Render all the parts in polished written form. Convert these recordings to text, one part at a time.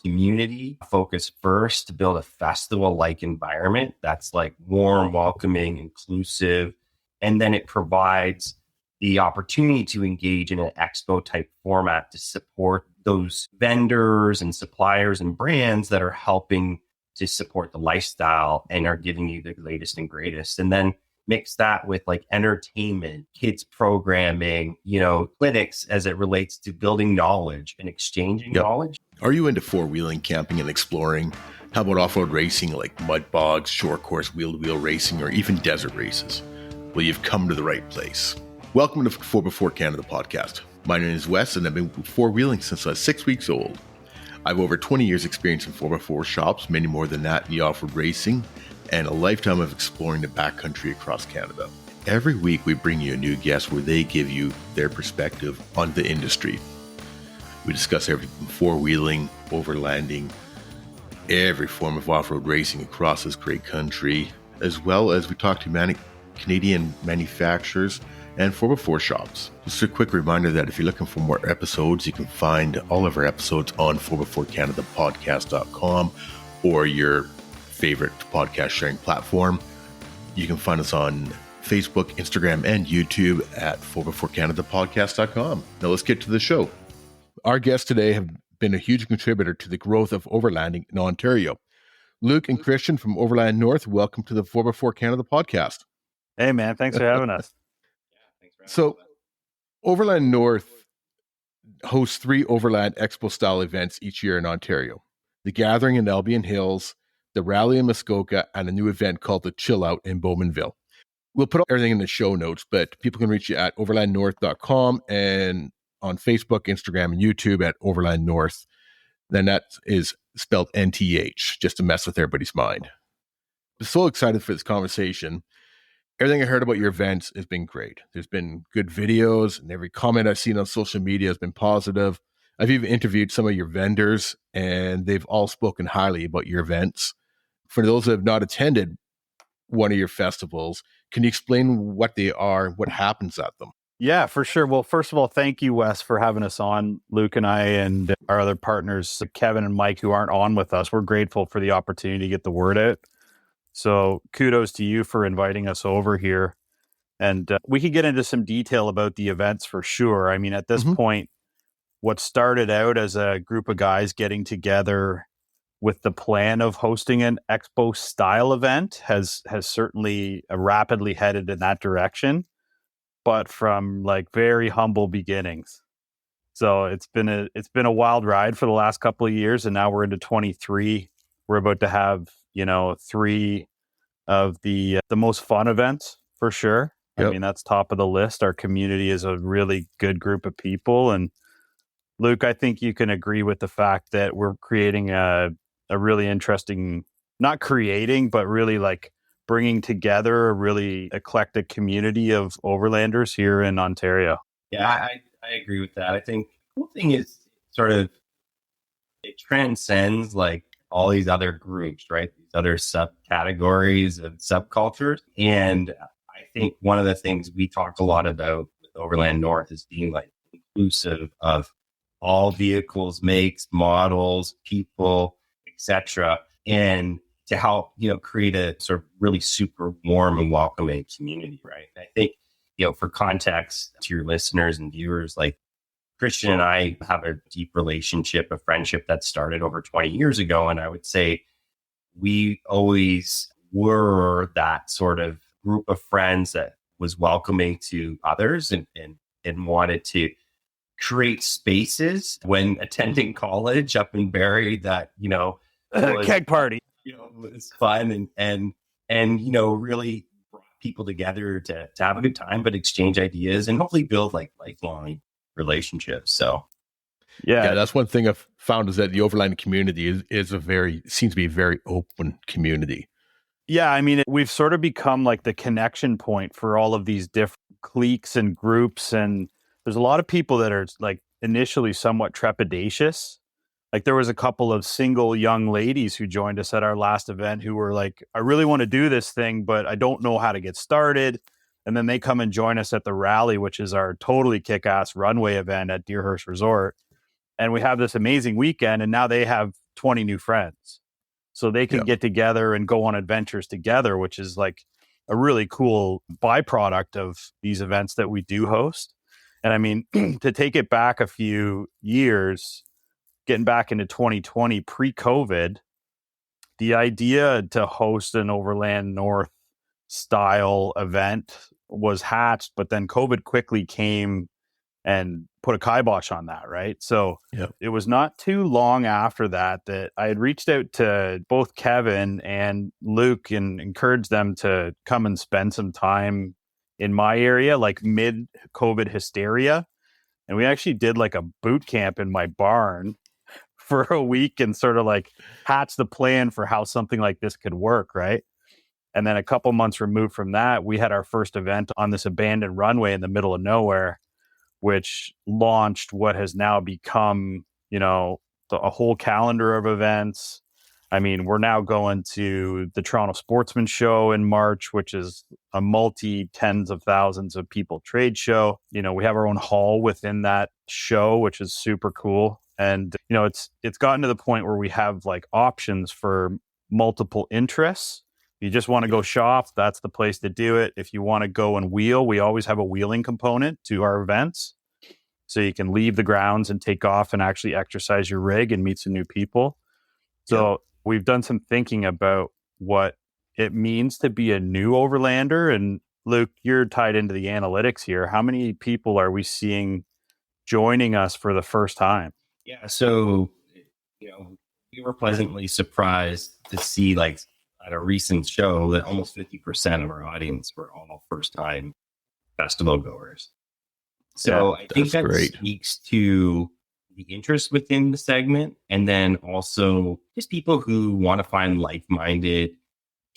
community focus first to build a festival-like environment that's like warm, welcoming, inclusive. And then it provides the opportunity to engage in an expo type format to support those vendors and suppliers and brands that are helping to support the lifestyle and are giving you the latest and greatest. And then mix that with like entertainment, kids programming, clinics as it relates to building knowledge and exchanging knowledge. Are you into four-wheeling, camping, and exploring? How about off-road racing like mud bogs, short course, wheel-to-wheel racing, or even desert races? Well, you've come to the right place. Welcome to 4x4 Canada podcast. My name is Wes, and I've been four-wheeling since I was 6 weeks old. I have over 20 years experience in 4x4 shops, many more than that in the off-road racing, and a lifetime of exploring the backcountry across Canada. Every week we bring you a new guest where they give you their perspective on the industry. We discuss everything from four-wheeling, overlanding, every form of off-road racing across this great country, as well as we talk to Canadian manufacturers and 4x4 shops. Just a quick reminder that if you're looking for more episodes, you can find all of our episodes on 4x4canadapodcast.com or your favorite podcast sharing platform. You can find us on Facebook, Instagram, and YouTube at 4x4canadapodcast.com. Now let's get to the show. Our guests today have been a huge contributor to the growth of overlanding in Ontario. Luke and Christian from Overland Nth, welcome to the 4x4 Canada podcast. Hey man, thanks for having us. So Overland Nth hosts 3 Overland Expo style events each year in Ontario. The Gathering in Albion Hills, the Rally in Muskoka, and a new event called the Chill Out in Bowmanville. We'll put everything in the show notes, but people can reach you at overlandnorth.com and on Facebook, Instagram, and YouTube at Overland Nth. Then that is spelled NTH, just to mess with everybody's mind. I'm so excited for this conversation. Everything I heard about your events has been great. There's been good videos, and every comment I've seen on social media has been positive. I've even interviewed some of your vendors, and they've all spoken highly about your events. For those that have not attended one of your festivals, can you explain what they are, what happens at them? Yeah, for sure. Well, first of all, thank you, Wes, for having us on. Luke and I and our other partners, Kevin and Mike, who aren't on with us. We're grateful for the opportunity to get the word out. So kudos to you for inviting us over here. And we could get into some detail about the events for sure. I mean, at this point, what started out as a group of guys getting together with the plan of hosting an expo style event has certainly rapidly headed in that direction, but from like very humble beginnings. So it's been a wild ride for the last couple of years, and now we're into 23. We're about to have 3 of the most fun events for sure. Yep. I mean, that's top of the list. Our community is a really good group of people, and Luke, I think you can agree with the fact that we're creating a really interesting, not creating, but really like bringing together a really eclectic community of overlanders here in Ontario. Yeah, I agree with that. I think the cool thing is sort of it transcends like all these other groups, right? These other subcategories of subcultures. And I think one of the things we talk a lot about with Overland Nth is being like inclusive of all vehicles, makes, models, people, etc., and to help create a sort of really super warm and welcoming community, right? I think for context to your listeners and viewers, like Christian and I have a deep relationship, a friendship that started over 20 years ago, and I would say we always were that sort of group of friends that was welcoming to others and wanted to create spaces when attending college up in Barrie that, keg party, was fun and really brought people together to have a good time, but exchange ideas and hopefully build like lifelong relationships. So yeah, that's one thing I've found is that the overlanding community seems to be a very open community. Yeah, I mean, we've sort of become like the connection point for all of these different cliques and groups, and there's a lot of people that are like initially somewhat trepidatious. Like there was a couple of single young ladies who joined us at our last event who were like, I really want to do this thing, but I don't know how to get started. And then they come and join us at the rally, which is our totally kick-ass runway event at Deerhurst Resort. And we have this amazing weekend. And now they have 20 new friends. So they can get together and go on adventures together, which is like a really cool byproduct of these events that we do host. And I mean, to take it back a few years, getting back into 2020, pre-COVID, the idea to host an Overland North style event was hatched, but then COVID quickly came and put a kibosh on that, right? So it was not too long after that I had reached out to both Kevin and Luke and encouraged them to come and spend some time in my area, like mid-COVID hysteria. And we actually did like a boot camp in my barn for a week and sort of like hatch the plan for how something like this could work, right? And then a couple months removed from that, we had our first event on this abandoned runway in the middle of nowhere, which launched what has now become, a whole calendar of events. I mean, we're now going to the Toronto Sportsmand Show in March, which is a multi-tens of thousands of people trade show. We have our own hall within that show, which is super cool. And, it's gotten to the point where we have like options for multiple interests. If you just want to go shop, that's the place to do it. If you want to go and wheel, we always have a wheeling component to our events. So you can leave the grounds and take off and actually exercise your rig and meet some new people. So we've done some thinking about what it means to be a new Overlander. And Luke, you're tied into the analytics here. How many people are we seeing joining us for the first time? Yeah. So, we were pleasantly surprised to see, like, at a recent show that almost 50% of our audience were all first time festival goers. So I think that speaks to the interest within the segment. And then also just people who want to find like-minded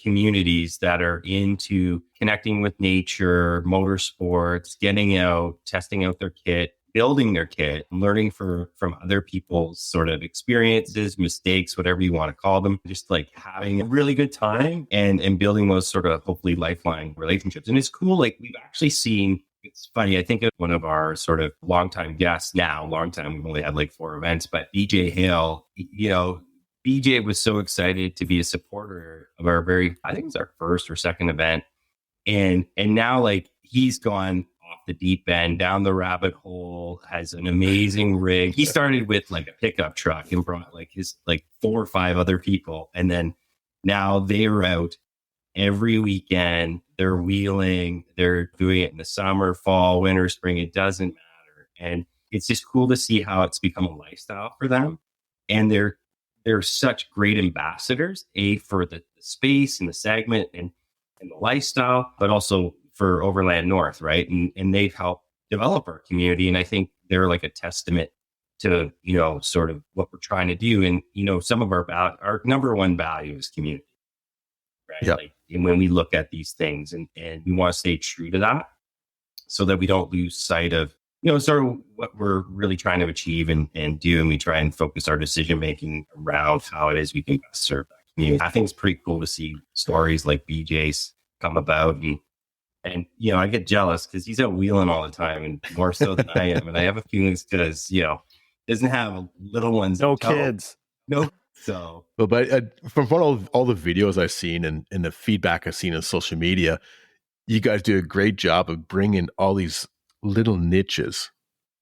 communities that are into connecting with nature, motorsports, getting out, testing out their kit, building their kit, learning from other people's sort of experiences, mistakes, whatever you want to call them, just like having a really good time and building those sort of hopefully lifelong relationships. And it's cool. Like, we've actually seen, it's funny, I think of one of our sort of longtime guests now, we've only had like 4 events, but BJ Hale, BJ was so excited to be a supporter of our I think it was our first or second event. And now, like, he's gone off the deep end, down the rabbit hole, has an amazing rig. He started with like a pickup truck and brought like his 4 or 5 other people. And then now they're out every weekend. They're wheeling, they're doing it in the summer, fall, winter, spring, it doesn't matter. And it's just cool to see how it's become a lifestyle for them. And they're such great ambassadors, for the space and the segment and the lifestyle, but also for Overland North, right? And they've helped develop our community. And I think they're like a testament to, sort of what we're trying to do. And, some of our number one value is community, right? Yeah. Like, and when we look at these things and we want to stay true to that so that we don't lose sight of, sort of what we're really trying to achieve and do. And we try and focus our decision-making around how it is we can best serve that community. I think it's pretty cool to see stories like BJ's come about. And I get jealous because he's out wheeling all the time, and more so than I am. And I have a feeling it's because, doesn't have little ones. No kids. No. So, but from all the videos I've seen and the feedback I've seen on social media, you guys do a great job of bringing all these little niches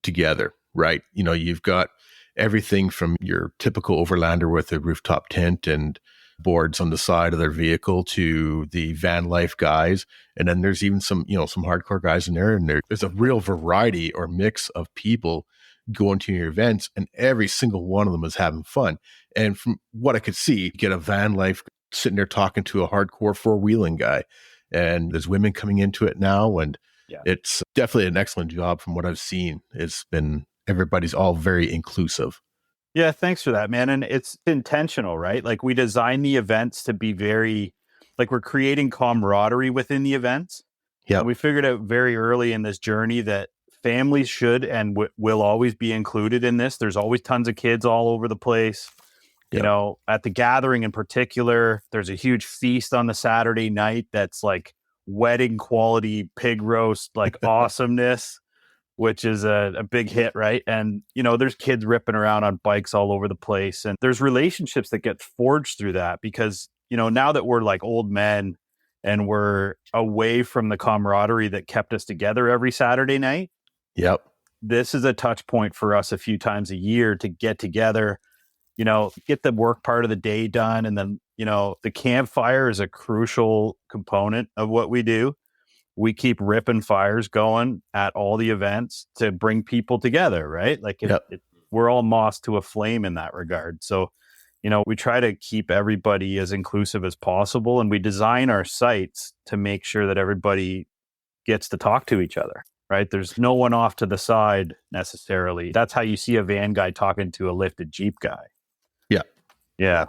together, right? You've got everything from your typical Overlander with a rooftop tent and boards on the side of their vehicle to the van life guys. And then there's even some hardcore guys in there. And there's a real variety or mix of people going to your events, and every single one of them is having fun. And from what I could see, you get a van life sitting there talking to a hardcore 4-wheeling guy. And there's women coming into it now. And it's definitely an excellent job from what I've seen. Everybody's all very inclusive. Yeah, thanks for that, man. And it's intentional, right? Like, we design the events to be very, like, we're creating camaraderie within the events. Yeah. We figured out very early in this journey that families should and will always be included in this. There's always tons of kids all over the place. At the gathering in particular, there's a huge feast on the Saturday night that's like wedding quality pig roast, like awesomeness. which is a big hit, right? And, there's kids ripping around on bikes all over the place. And there's relationships that get forged through that because, now that we're like old men and we're away from the camaraderie that kept us together every Saturday night. Yep. This is a touch point for us a few times a year to get together, get the work part of the day done. And then, the campfire is a crucial component of what we do. We keep ripping fires going at all the events to bring people together, right? Like we're all moss to a flame in that regard. So, we try to keep everybody as inclusive as possible, and we design our sites to make sure that everybody gets to talk to each other, right? There's no one off to the side necessarily. That's how you see a van guy talking to a lifted Jeep guy. Yeah. Yeah.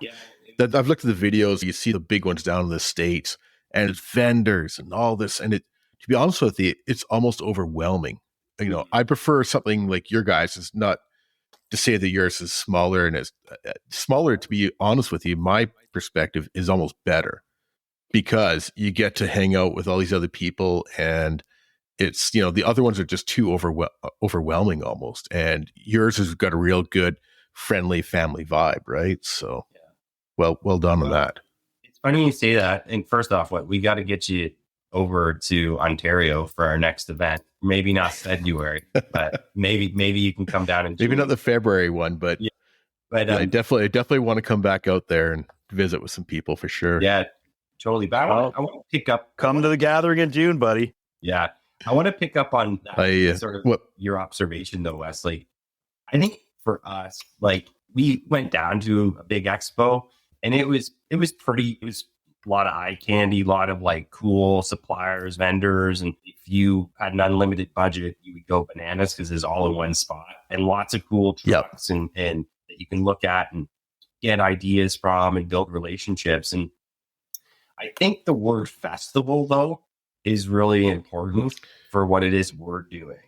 I've looked at the videos. You see the big ones down in the States, and it's vendors and all this. And to be honest with you, it's almost overwhelming. I prefer something like your guys. Is not to say that yours is smaller and is smaller. To be honest with you, my perspective is almost better because you get to hang out with all these other people, and it's the other ones are just too overwhelming almost. And yours has got a real good, friendly family vibe, right? So, well done on that. It's funny you say that. And first off, we got to get you over to Ontario for our next event. Maybe not February, but maybe you can come down and maybe not the February one, but I definitely want to come back out there and visit with some people for sure. Yeah, totally. But I want to pick up. Come to the gathering in June, buddy. Yeah, I want to pick up on that, your observation though, Wesley. I think for us, we went down to a big expo, and it was a lot of eye candy, a lot of cool suppliers, vendors. And if you had an unlimited budget, you would go bananas because it's all in one spot, and lots of cool trucks and that you can look at and get ideas from and build relationships. And I think the word festival though is really important for what it is we're doing,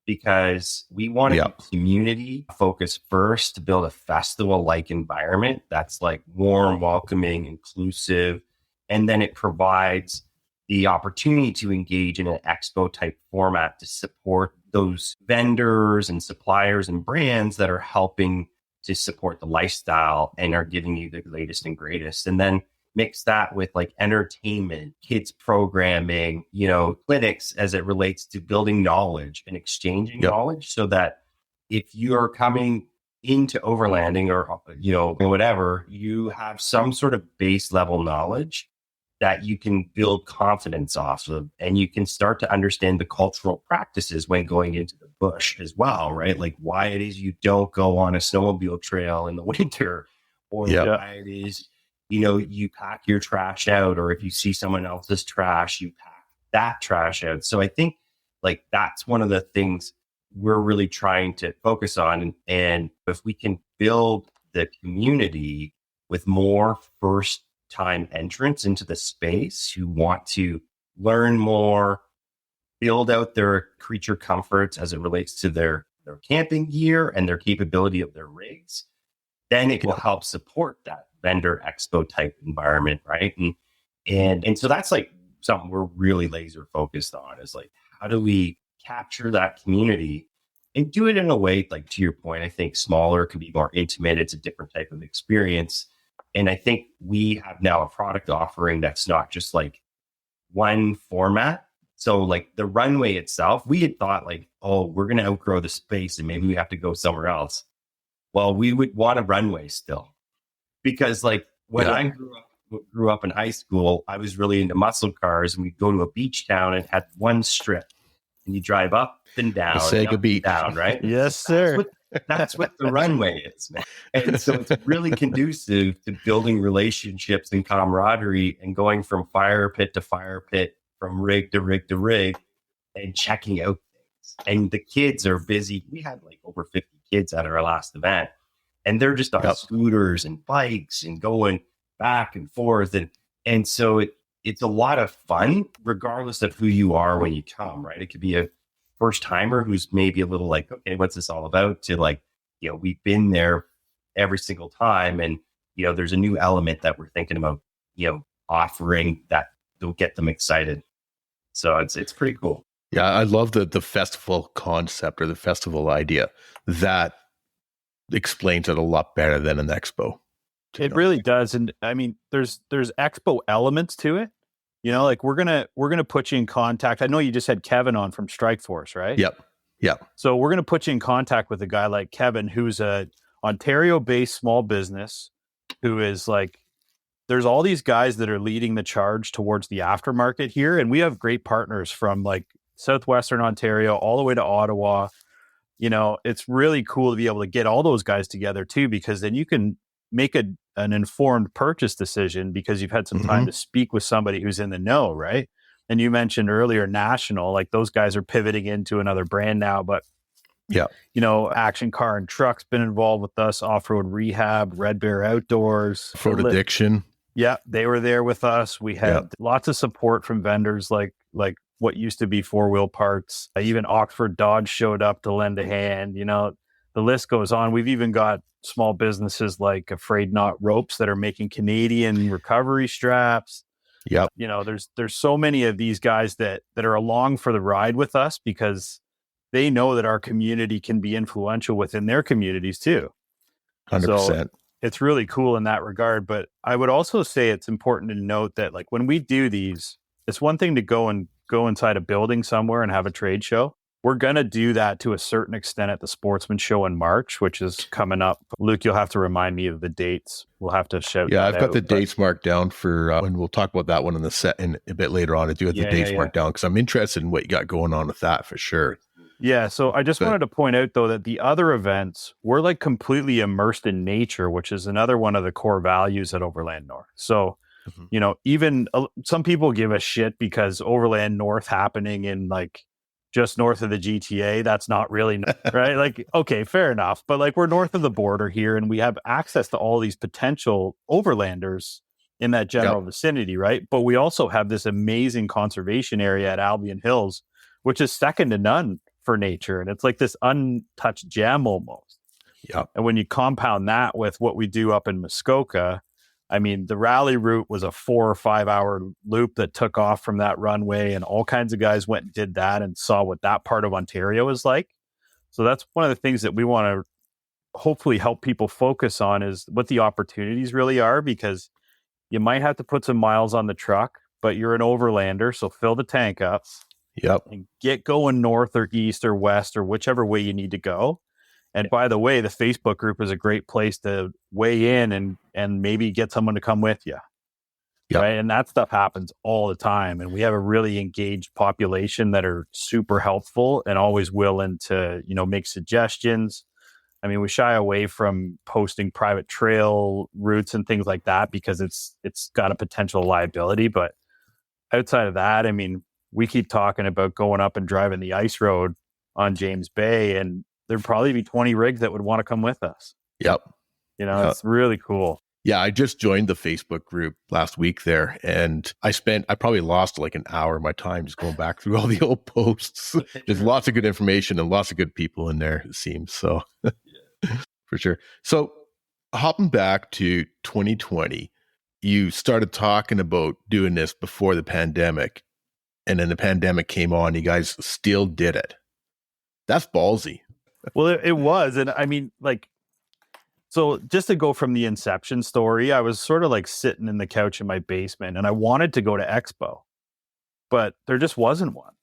because we want to community focus first to build a festival-like environment that's warm, welcoming, inclusive. And then it provides the opportunity to engage in an expo type format to support those vendors and suppliers and brands that are helping to support the lifestyle and are giving you the latest and greatest. And then mix that with entertainment, kids programming, clinics as it relates to building knowledge and exchanging knowledge, so that if you're coming into overlanding or, whatever, you have some sort of base level knowledge that you can build confidence off of, and you can start to understand the cultural practices when going into the bush as well, right? Like why it is you don't go on a snowmobile trail in the winter, or why it is, you pack your trash out, or if you see someone else's trash, you pack that trash out. So I think that's one of the things we're really trying to focus on. And if we can build the community with more first time entrants into the space who want to learn more, build out their creature comforts as it relates to their camping gear and their capability of their rigs, then it will help support that vendor expo type environment, right? And so that's something we're really laser focused on, is how do we capture that community and do it in a way, to your point, I think smaller can be more intimate. It's a different type of experience. And I think we have now a product offering that's not just one format. So the runway itself, we had thought we're going to outgrow the space and maybe we have to go somewhere else. Well, we would want a runway still, because when I grew up in high school, I was really into muscle cars, and we'd go to a beach town and had one strip, and you drive up and down, Sega beach down, right? Yes, sir. That's what the runway is, man. And so it's really conducive to building relationships and camaraderie and going from fire pit to fire pit, from rig to rig to rig, and checking out things. And the kids are busy. We had over 50 kids at our last event, and they're just on scooters and bikes and going back and forth. And so it's a lot of fun, regardless of who you are when you come, right? It could be a first timer who's maybe a little okay, what's this all about, to we've been there every single time. And, there's a new element that we're thinking about, offering that will get them excited. So it's pretty cool. Yeah, I love the festival concept or the festival idea. That explains it a lot better than an expo. It really does. And I mean, there's expo elements to it. You know, like we're gonna put you in contact. I know you just had Kevin on from Strikeforce, right? Yep. So we're gonna put you in contact with a guy like Kevin, who's a Ontario-based small business, who is like, there's all these guys that are leading the charge towards the aftermarket here, and we have great partners from like Southwestern Ontario all the way to Ottawa. You know, it's really cool to be able to get all those guys together too, because then you can make an informed purchase decision because you've had some time to speak with somebody who's in the know, right? And you mentioned earlier National, like those guys are pivoting into another brand now, but yeah, you know, Action Car and Truck's been involved with us, Off-Road Rehab, Red Bear Outdoors, Off-Road Addiction. Yeah, they were there with us. We had lots of support from vendors like what used to be Four Wheel Parts. Even Oxford Dodge showed up to lend a hand. You know, the list goes on. We've even got small businesses like Afraid Not Ropes that are making Canadian recovery straps. Yep. You know, there's so many of these guys that are along for the ride with us because they know that our community can be influential within their communities too. 100%. So it's really cool in that regard. But I would also say it's important to note that like when we do these, it's one thing to go inside a building somewhere and have a trade show. We're going to do that to a certain extent at the Sportsman Show in March, which is coming up. Luke, you'll have to remind me of the dates. We'll have to shout Yeah, that I've got out, the dates marked down for, and we'll talk about that one in the set in a bit later on. I do have the dates marked down because I'm interested in what you got going on with that for sure. Yeah, so I just wanted to point out, though, that the other events, we're like completely immersed in nature, which is another one of the core values at Overland North. So, you know, even some people give a shit because Overland North happening in like just north of the GTA, that's not really, right? Like, okay, fair enough. But like we're north of the border here and we have access to all these potential overlanders in that general vicinity, right? But we also have this amazing conservation area at Albion Hills, which is second to none for nature. And it's like this untouched gem almost. Yeah. And when you compound that with what we do up in Muskoka, I mean, the rally route was a 4 or 5 hour loop that took off from that runway, and all kinds of guys went and did that and saw what that part of Ontario is like. So that's one of the things that we want to hopefully help people focus on is what the opportunities really are, because you might have to put some miles on the truck, but you're an overlander, so fill the tank up. Yep. And get going north or east or west or whichever way you need to go. And by the way, the Facebook group is a great place to weigh in and maybe get someone to come with you. Yep. Right. And that stuff happens all the time. And we have a really engaged population that are super helpful and always willing to, you know, make suggestions. I mean, we shy away from posting private trail routes and things like that because it's got a potential liability. But outside of that, I mean, we keep talking about going up and driving the ice road on James Bay, and there'd probably be 20 rigs that would want to come with us. Yep. You know, it's really cool. Yeah, I just joined the Facebook group last week there, and I probably lost like an hour of my time just going back through all the old posts. There's lots of good information and lots of good people in there, it seems. So for sure. So hopping back to 2020, you started talking about doing this before the pandemic. And then the pandemic came on, you guys still did it. That's ballsy. Well, it was. And I mean, like, so just to go from the inception story, I was sort of like sitting in the couch in my basement and I wanted to go to Expo, but there just wasn't one.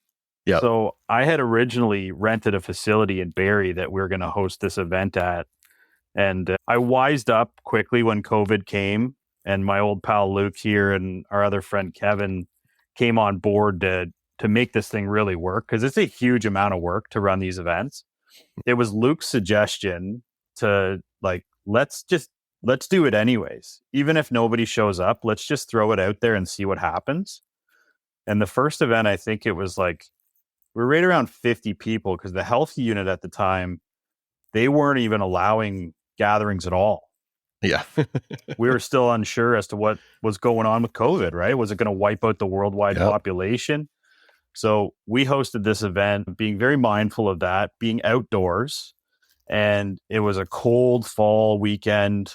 Yeah. So I had originally rented a facility in Barrie that we were going to host this event at. And I wised up quickly when COVID came, and my old pal Luke here and our other friend Kevin came on board to make this thing really work, because it's a huge amount of work to run these events. It was Luke's suggestion to like, let's do it anyways. Even if nobody shows up, let's just throw it out there and see what happens. And the first event, I think it was like, we were right around 50 people, because the health unit at the time, they weren't even allowing gatherings at all. Yeah. We were still unsure as to what was going on with COVID, right? Was it going to wipe out the worldwide population? So we hosted this event, being very mindful of that, being outdoors. And it was a cold fall weekend.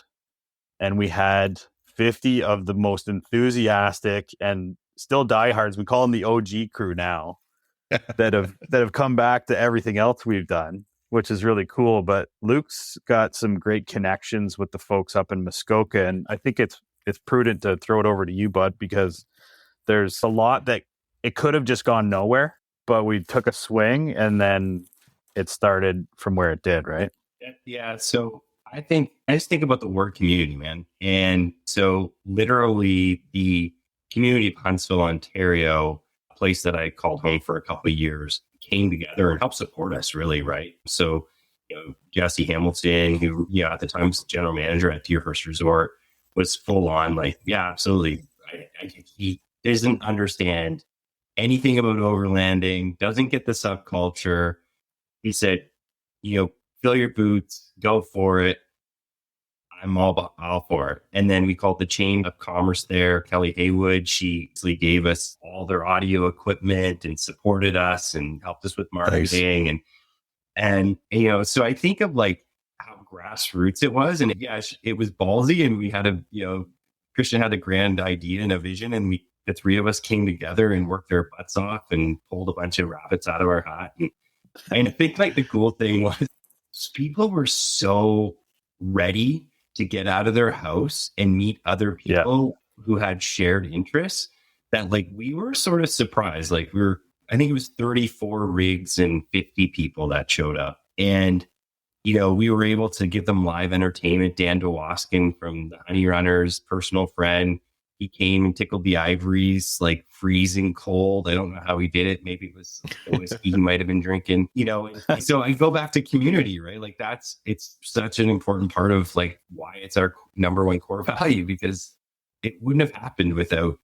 And we had 50 of the most enthusiastic and still diehards. We call them the OG crew now. that have come back to everything else we've done, which is really cool. But Luke's got some great connections with the folks up in Muskoka, and I think it's prudent to throw it over to you, Bud, because there's a lot that it could have just gone nowhere, but we took a swing and then it started from where it did, right? Yeah. So I just think about the word community, man. And so literally the community of Huntsville, Ontario, a place that I called home for a couple of years, came together and helped support us really, right? So, Jesse Hamilton, who, at the time was general manager at Deerhurst Resort, was full on like, yeah, absolutely. He doesn't understand anything about overlanding, doesn't get the subculture. He said, fill your boots, go for it. I'm all for it. And then we called the chain of commerce there, Kelly Haywood. She actually gave us all their audio equipment and supported us and helped us with marketing. Nice. And so I think of like how grassroots it was. And it was ballsy. And we had Christian had a grand idea and a vision. And the three of us came together and worked our butts off and pulled a bunch of rabbits out of our hat. And I think like the cool thing was people were so ready to get out of their house and meet other people who had shared interests that like we were sort of surprised. Like I think it was 34 rigs and 50 people that showed up. And, we were able to give them live entertainment. Dan DeWaskin from the Honey Runners, personal friend, he came and tickled the ivories, like freezing cold. I don't know how he did it. Maybe it was the whiskey he might have been drinking, So I go back to community, right? Like it's such an important part of like why it's our number one core value, because it wouldn't have happened without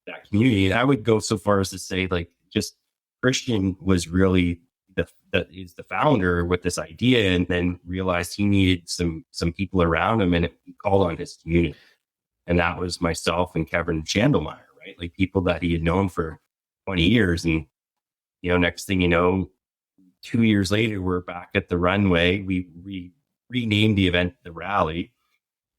that community. And I would go so far as to say like just Christian was really is the founder with this idea, and then realized he needed some people around him, and he called on his community. And that was myself and Kevin Chandelmeyer, right? Like people that he had known for 20 years. And, next thing you know, 2 years later, we're back at the runway. We renamed the event the Rally,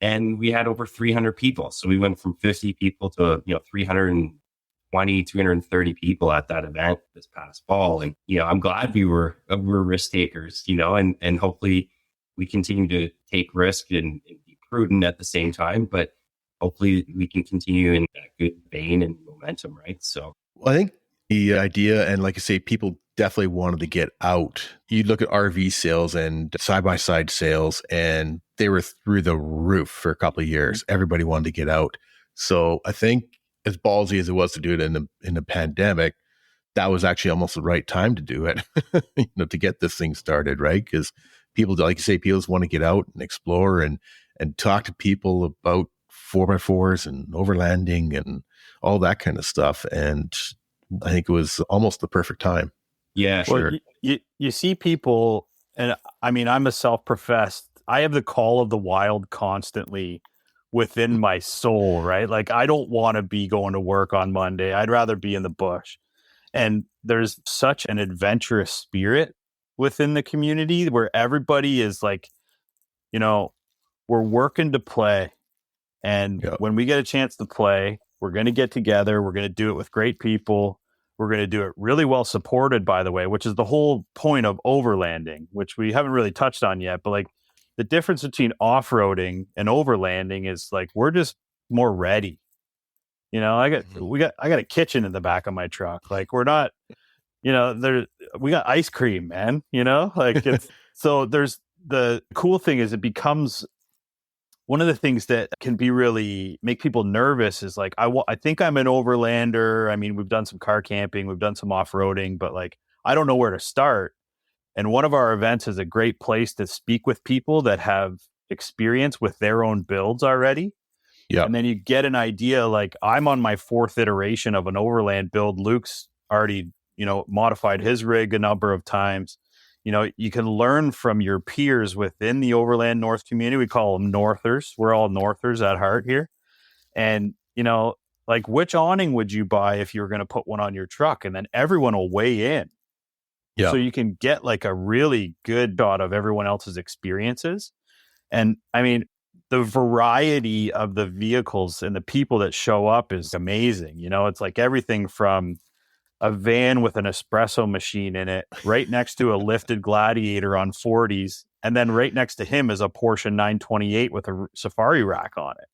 and we had over 300 people. So we went from 50 people to, 330 people at that event this past fall. And, I'm glad we were risk takers, and hopefully we continue to take risk and be prudent at the same time. But hopefully we can continue in that good vein and momentum, right? So I think the idea, and like I say, people definitely wanted to get out. You look at RV sales and side-by-side sales, and they were through the roof for a couple of years. Everybody wanted to get out. So I think as ballsy as it was to do it in the pandemic, that was actually almost the right time to do it, to get this thing started, right? Because people, like you say, people just want to get out and explore and talk to people about 4x4s and overlanding and all that kind of stuff. And I think it was almost the perfect time. Yeah, sure. Well, you see people, and I mean, I'm a self-professed, I have the call of the wild constantly within my soul, right? Like I don't want to be going to work on Monday. I'd rather be in the bush. And there's such an adventurous spirit within the community where everybody is like, we're working to play. And when we get a chance to play, we're going to get together. We're going to do it with great people. We're going to do it really well supported, by the way, which is the whole point of overlanding, which we haven't really touched on yet. But like the difference between off-roading and overlanding is like we're just more ready. I got a kitchen in the back of my truck. Like we're not, we got ice cream, man. Like it's so there's the cool thing is it becomes one of the things that can be really make people nervous is like, I think I'm an overlander. I mean, we've done some car camping, we've done some off-roading, but like, I don't know where to start. And one of our events is a great place to speak with people that have experience with their own builds already. Yeah. And then you get an idea, like I'm on my 4th iteration of an Overland build. Luke's already, modified his rig a number of times. You can learn from your peers within the Overland North community. We call them Northers. We're all Northers at heart here. And, like which awning would you buy if you were going to put one on your truck? And then everyone will weigh in. Yeah. So you can get like a really good shot of everyone else's experiences. And I mean, the variety of the vehicles and the people that show up is amazing. It's like everything from a van with an espresso machine in it, right next to a lifted Gladiator on 40s. And then right next to him is a Porsche 928 with a safari rack on it.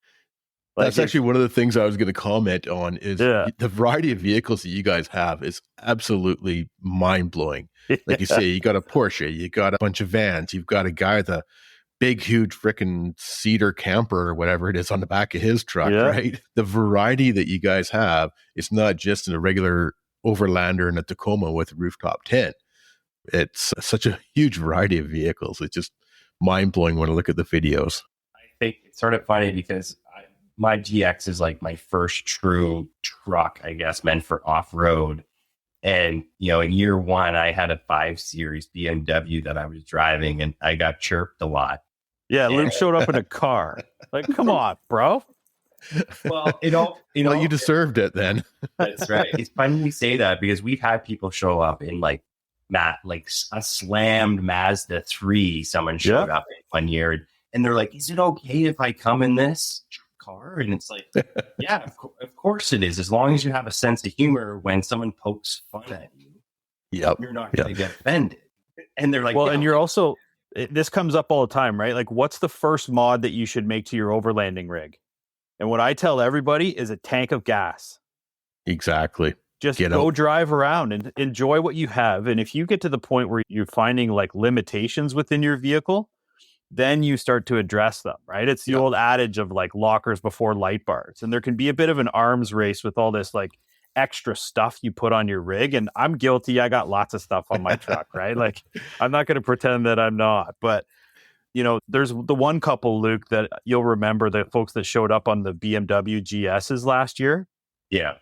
That's actually one of the things I was going to comment on is the variety of vehicles that you guys have is absolutely mind-blowing. Like you say, you got a Porsche, you got a bunch of vans, you've got a guy with a big, huge freaking cedar camper or whatever it is on the back of his truck, right? The variety that you guys have is not just in a regular Overlander and a Tacoma with a rooftop tent. It's such a huge variety of vehicles. It's just mind-blowing when I look at the videos. I think it's sort of funny because my GX is like my first true truck, I guess, meant for off-road. And, in year one, I had a 5 Series BMW that I was driving and I got chirped a lot. Yeah, Luke showed up in a car. Like, come on, bro. Well, you deserved it then. That's right. It's funny you say that because we've had people show up in like a slammed Mazda 3. Someone showed up in 1 year and they're like, is it okay if I come in this car? And it's like, yeah, of course it is. As long as you have a sense of humor when someone pokes fun at you, you're not going to get offended. And they're like, well, and you're also, this comes up all the time, right? Like, what's the first mod that you should make to your overlanding rig? And what I tell everybody is a tank of gas. Exactly. Just go drive around and enjoy what you have. And if you get to the point where you're finding like limitations within your vehicle, then you start to address them, right? It's the old adage of like lockers before light bars. And there can be a bit of an arms race with all this like extra stuff you put on your rig. And I'm guilty. I got lots of stuff on my truck, right? Like, I'm not going to pretend that I'm not. But, there's the one couple, Luke, that you'll remember, the folks that showed up on the BMW GSs last year. Yeah.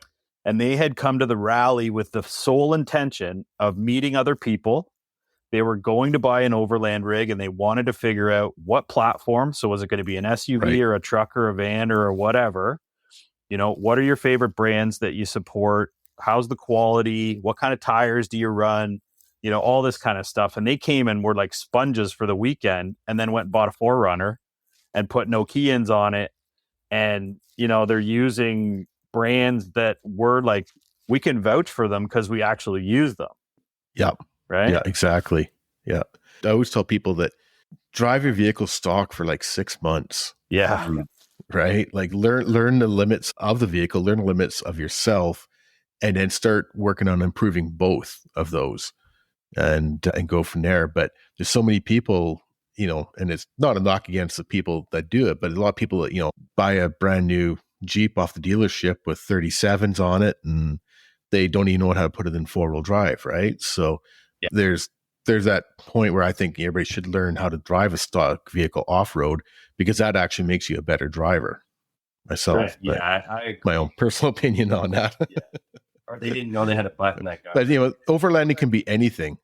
And they had come to the rally with the sole intention of meeting other people. They were going to buy an overland rig and they wanted to figure out what platform. So was it going to be an SUV or a truck or a van or whatever? What are your favorite brands that you support? How's the quality? What kind of tires do you run? All this kind of stuff. And they came and were like sponges for the weekend and then went and bought a 4Runner and put Nokians on it. And, they're using brands that were like, we can vouch for them because we actually use them. Yep. Right? Yeah, exactly. Yeah. I always tell people that drive your vehicle stock for like 6 months. Yeah. Right? Like learn the limits of the vehicle, learn the limits of yourself, and then start working on improving both of those and go from there. But there's so many people, and it's not a knock against the people that do it, but a lot of people that, buy a brand new Jeep off the dealership with 37s on it and they don't even know how to put it in 4-wheel drive. Right. So there's that point where I think everybody should learn how to drive a stock vehicle off-road because that actually makes you a better driver. Myself. Right. Yeah, I my own personal opinion on that. Or they didn't know they had a button that got. But overlanding can be anything.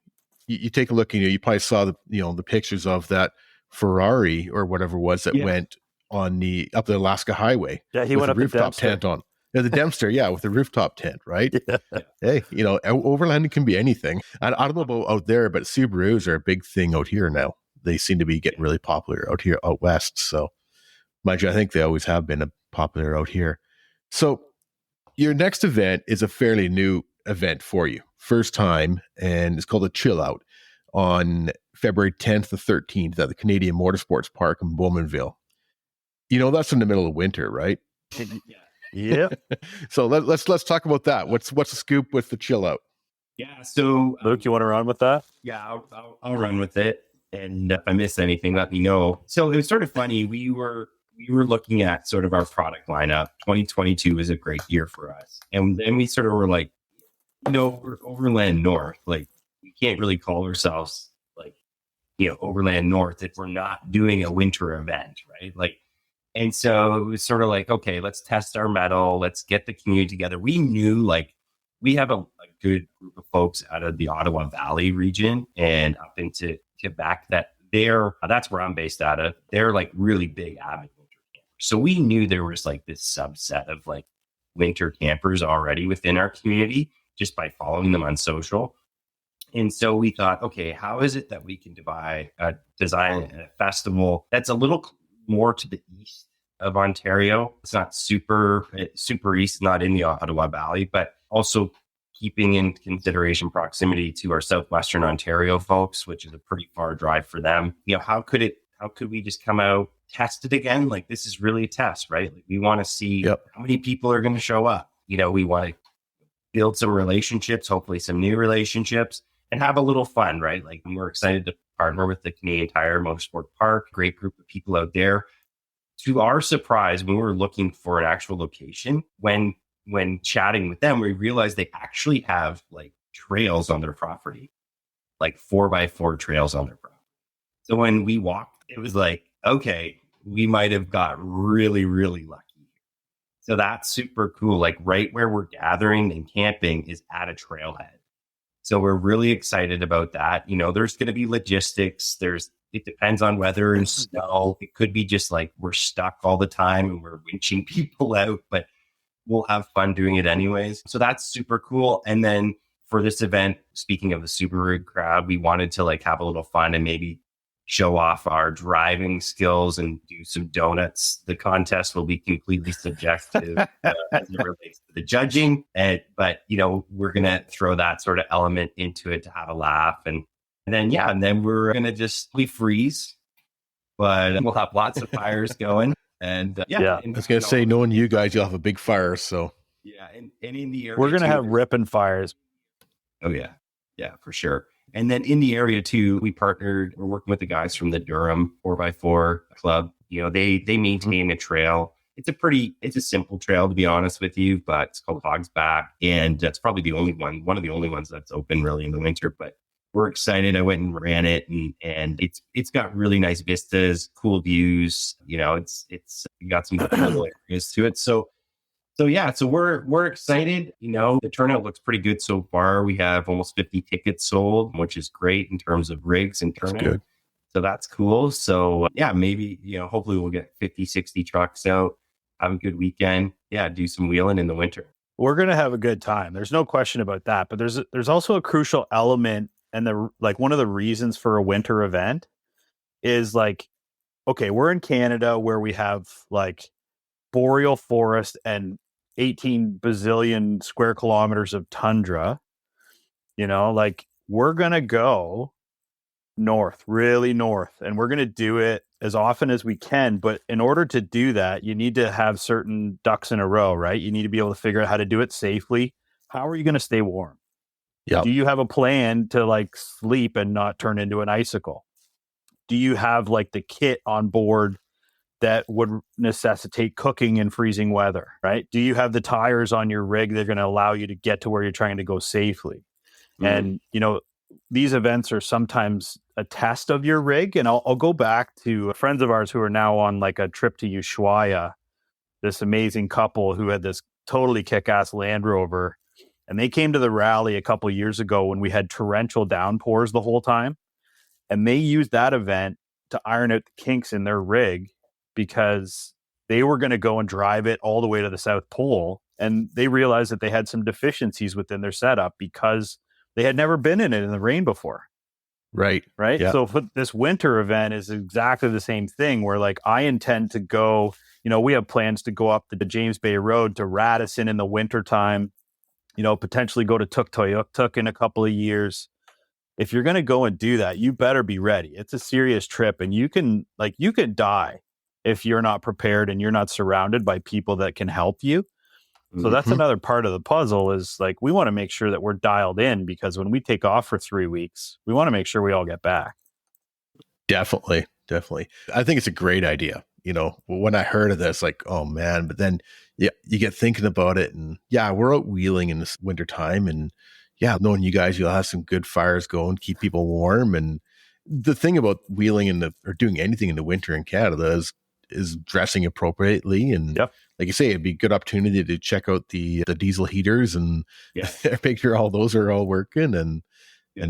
You take a look, you probably saw the pictures of that Ferrari or whatever it was that went on up the Alaska Highway. Yeah, he went up the rooftop tent on. Yeah, the Dempster, with the rooftop tent, right? Yeah. Hey, overlanding can be anything. I don't know about out there, but Subarus are a big thing out here now. They seem to be getting really popular out here, out west. So, mind you, I think they always have been popular out here. So, your next event is a fairly new event for you. First time, and it's called a Chill Out on February 10th to 13th at the Canadian Motorsports Park in Bowmanville. That's in the middle of winter, right? Yeah. So let's talk about that. What's the scoop with the Chill Out? Yeah. So Luke, you want to run with that? Yeah, I'll run with it. And if I miss anything, let me know. So it was sort of funny. We were looking at sort of our product lineup. 2022 was a great year for us. And then we sort of were like, we're Overland North. Like, we can't really call ourselves like, Overland North if we're not doing a winter event, right? Like, and so it was sort of like, okay, let's test our mettle. Let's get the community together. We knew like we have a good group of folks out of the Ottawa Valley region and up into Quebec that's where I'm based out of. They're like really big avid winter campers. So we knew there was like this subset of like winter campers already within our community just by following them on social. And so we thought, okay, how is it that we can design a festival that's a little more to the east of Ontario? It's not super east, not in the Ottawa Valley, but also keeping in consideration proximity to our Southwestern Ontario folks, which is a pretty far drive for them. How could we just come out, test it again? Like, this is really a test, right? Like, we want to see how many people are going to show up. We want to build some relationships, hopefully some new relationships, and have a little fun, right? Like, we're excited to partner with the Canadian Tire Motorsport Park, great group of people out there. To our surprise, when we were looking for an actual location, when chatting with them, we realized they actually have like trails on their property, like 4x4 trails on their property. So when we walked, it was like, okay, we might have got really, really lucky. So that's super cool. Like, right where we're gathering and camping is at a trailhead. So we're really excited about that. There's going to be logistics. It depends on weather and snow. It could be just like we're stuck all the time and we're winching people out, but we'll have fun doing it anyways. So that's super cool. And then for this event, speaking of the Subaru crowd, we wanted to like have a little fun and maybe show off our driving skills and do some donuts. The contest will be completely subjective as it relates to the judging. But we're going to throw that sort of element into it to have a laugh. And then we're going to we freeze, but we'll have lots of fires going. And I was going to say, knowing you guys, you'll have a big fire. So and in the area, we're going to have ripping fires. Oh yeah, for sure. And then in the area too, we're working with the guys from the Durham 4x4 club. They maintain a trail. It's a simple trail, to be honest with you, but it's called Hog's Back. And that's probably one of the only ones that's open really in the winter, but we're excited. I went and ran it and it's got really nice vistas, cool views. It's got some cool areas to it. So we're excited. The turnout looks pretty good so far. We have almost 50 tickets sold, which is great in terms of rigs and turnout. So that's cool. So maybe, hopefully we'll get 50, 60 trucks out, have a good weekend. Yeah, do some wheeling in the winter. We're going to have a good time. There's no question about that. But there's also a crucial element. And one of the reasons for a winter event is like, okay, we're in Canada where we have like boreal forest and 18 bazillion square kilometers of tundra. Like, we're going to go north, really north, and we're going to do it as often as we can. But in order to do that, you need to have certain ducks in a row, right? You need to be able to figure out how to do it safely. How are you going to stay warm? Yeah. Do you have a plan to like sleep and not turn into an icicle? Do you have like the kit on board that would necessitate cooking in freezing weather, right? Do you have the tires on your rig that are going to allow you to get to where you're trying to go safely? And, these events are sometimes a test of your rig. And I'll go back to friends of ours who are now on like a trip to Ushuaia, this amazing couple who had this totally kick-ass Land Rover. And they came to the rally a couple of years ago when we had torrential downpours the whole time. And they used that event to iron out the kinks in their rig because they were going to go and drive it all the way to the South Pole. And they realized that they had some deficiencies within their setup because they had never been in it in the rain before. Right. Yeah. So for this winter event is exactly the same thing where like I intend to go, we have plans to go up the James Bay Road to Radisson in the wintertime, potentially go to Tuktoyaktuk in a couple of years. If you're going to go and do that, you better be ready. It's a serious trip and you can die if you're not prepared and you're not surrounded by people that can help you. So that's another part of the puzzle is like, we want to make sure that we're dialed in because when we take off for 3 weeks, we want to make sure we all get back. Definitely. I think it's a great idea. When I heard of this, like, oh man, but then you get thinking about it and we're out wheeling in this winter time and knowing you guys, you'll have some good fires going, keep people warm. And the thing about wheeling or doing anything in the winter in Canada is dressing appropriately. And like you say, it'd be a good opportunity to check out the diesel heaters and make sure all those are all working and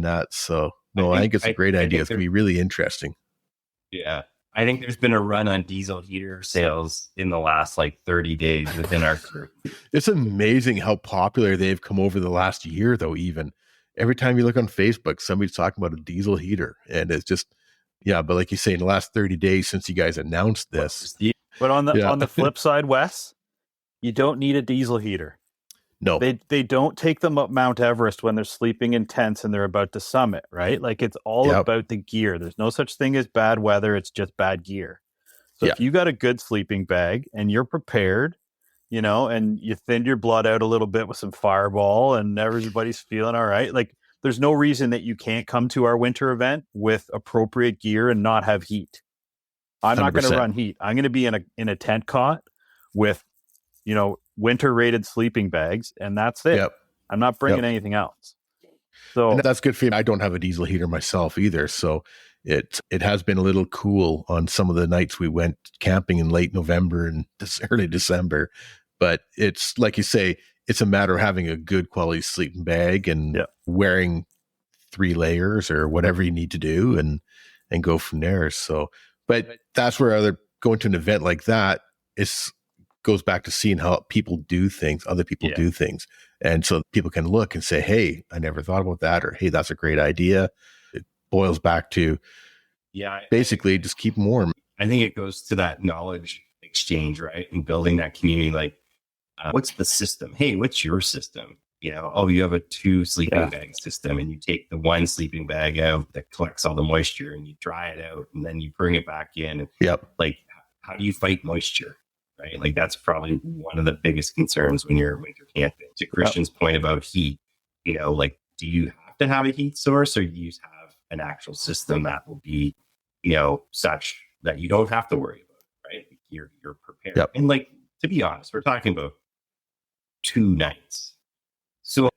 that. So I think it's a great idea. It's going to be really interesting. Yeah. I think there's been a run on diesel heater sales in the last like 30 days within our group. It's amazing how popular they've come over the last year, though. Even every time you look on Facebook, somebody's talking about a diesel heater, and it's just but like you say, in the last 30 days since you guys announced this. But on the flip side, Wes, you don't need a diesel heater. No. They don't take them up Mount Everest when they're sleeping in tents and they're about to summit, right? Like it's all about the gear. There's no such thing as bad weather. It's just bad gear. So if you got a good sleeping bag and you're prepared, you know, and you thinned your blood out a little bit with some Fireball and everybody's feeling all right, like there's no reason that you can't come to our winter event with appropriate gear and not have heat. I'm 100%. Not going to run heat. I'm going to be in a tent cot with, you know, winter rated sleeping bags, and that's it. I'm not bringing anything else. So and that's good for me. I don't have a diesel heater myself either, so it has been a little cool on some of the nights we went camping in late November and early December. But it's like you say, it's a matter of having a good quality sleeping bag and wearing 3 layers or whatever you need to do, and go from there. So, but that's where going to an event like that goes back to seeing how people do things, other people do things. And so people can look and say, hey, I never thought about that, or hey, that's a great idea. It boils back to basically just keep them warm. I think it goes to that knowledge exchange, right? And building that community, like what's the system? Hey, what's your system? You know, oh, you have a 2 sleeping bag system, and you take the 1 sleeping bag out that collects all the moisture and you dry it out, and then you bring it back in. And like, how do you fight moisture? Right. Like that's probably one of the biggest concerns when you're winter camping. To Christian's point about heat, you know, like, do you have to have a heat source, or do you have an actual system that will be, you know, such that you don't have to worry about, right? You're prepared. And like, to be honest, we're talking about 2 nights. So,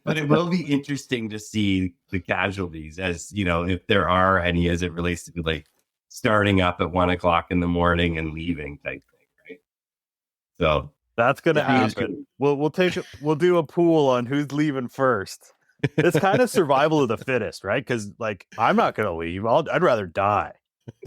but it will be interesting to see the casualties, as, you know, if there are any, as it relates to like starting up at 1 o'clock in the morning and leaving type thing. So that's going to happen. We'll do a pool on who's leaving first. It's kind of survival of the fittest, right? Because like, I'm not going to leave. I'd rather die.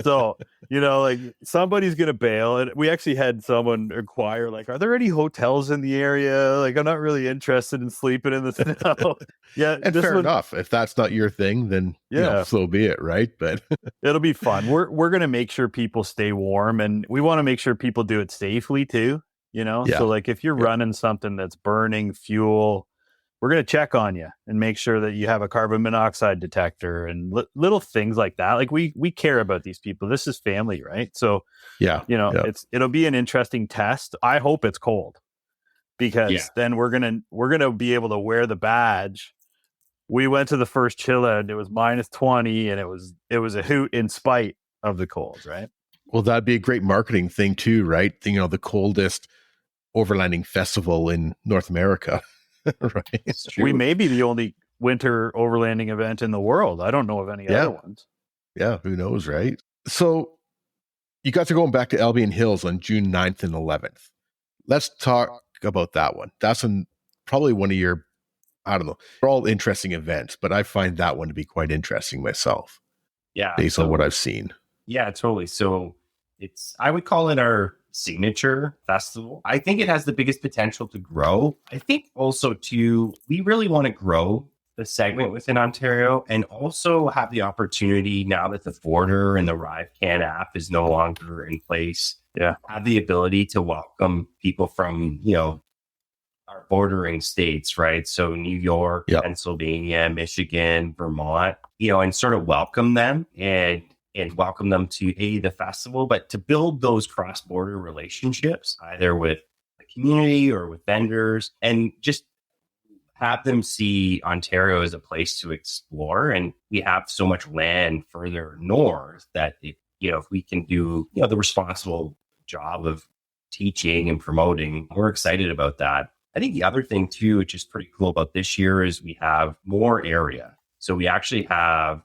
So, you know, like somebody's going to bail. And we actually had someone inquire, like, are there any hotels in the area? Like, I'm not really interested in sleeping in the snow. And fair enough. If that's not your thing, then you know, so be it, right? But it'll be fun. We're going to make sure people stay warm, and we want to make sure people do it safely too. You know, so like if you're running something that's burning fuel, we're going to check on you and make sure that you have a carbon monoxide detector and little things like that. Like we care about these people. This is family, right? So, you know, it'll be an interesting test. I hope it's cold, because then we're going to be able to wear the badge. We went to the first chill out, it was -20, and it was a hoot in spite of the cold, right? Well, that'd be a great marketing thing too, right? You know, the coldest overlanding festival in North America, right? We may be the only winter overlanding event in the world. I don't know of any other ones. Yeah, who knows, right? So you got to going back to Albion Hills on June 9th and 11th. Let's talk about that one. That's probably one of your, I don't know, they're all interesting events, but I find that one to be quite interesting myself. Yeah. Based on what I've seen. Yeah, totally. So I would call it our signature festival. I think it has the biggest potential to grow. I think also too, we really want to grow the segment within Ontario, and also have the opportunity, now that the border and the ArriveCan app is no longer in place, have the ability to welcome people from, you know, our bordering states, right? So New York, Pennsylvania, Michigan, Vermont, you know, and sort of welcome them and welcome them to the festival, but to build those cross-border relationships, either with the community or with vendors, and just have them see Ontario as a place to explore. And we have so much land further north that if we can do, you know, the responsible job of teaching and promoting, we're excited about that. I think the other thing too, which is pretty cool about this year, is we have more area. So we actually have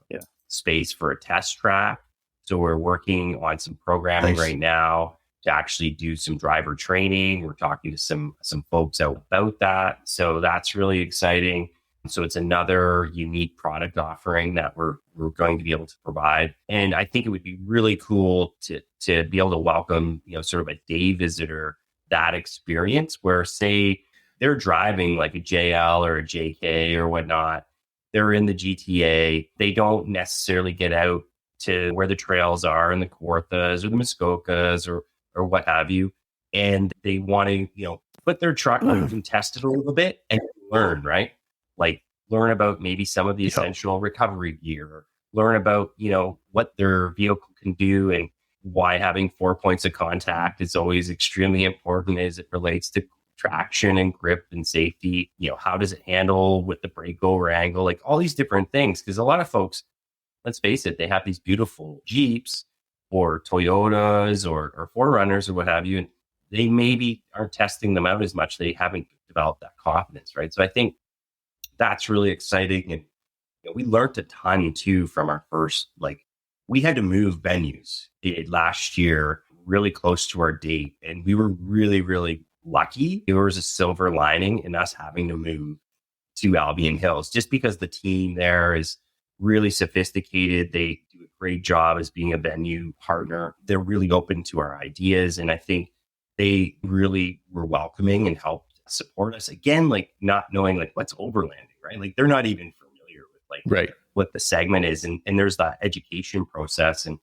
space for a test track. So we're working on some programming right now to actually do some driver training. We're talking to some folks out about that. So that's really exciting. So it's another unique product offering that we're going to be able to provide. And I think it would be really cool to be able to welcome, you know, sort of a day visitor, that experience where, say, they're driving like a JL or a JK or whatnot. They're in the GTA. They don't necessarily get out to where the trails are in the Kawarthas or the Muskokas or what have you. And they want to, you know, put their truck and test it a little bit and learn, right? Like learn about maybe some of the essential recovery gear, learn about, what their vehicle can do and why having 4 points of contact is always extremely important as it relates to traction and grip and safety. How does it handle with the breakover angle, like all these different things. Because a lot of folks, let's face it, they have these beautiful Jeeps or Toyotas or 4Runners or what have you, and they maybe aren't testing them out as much. They haven't developed that confidence, right? So I think that's really exciting. And we learned a ton too from our first, we had to move venues last year really close to our date. And we were really, really lucky. There was a silver lining in us having to move to Albion Hills just because the team there is really sophisticated. They do a great job as being a venue partner. They're really open to our ideas. And I think they really were welcoming and helped support us. Again, not knowing what's overlanding, right? They're not even familiar with what the segment is. And there's that education process, and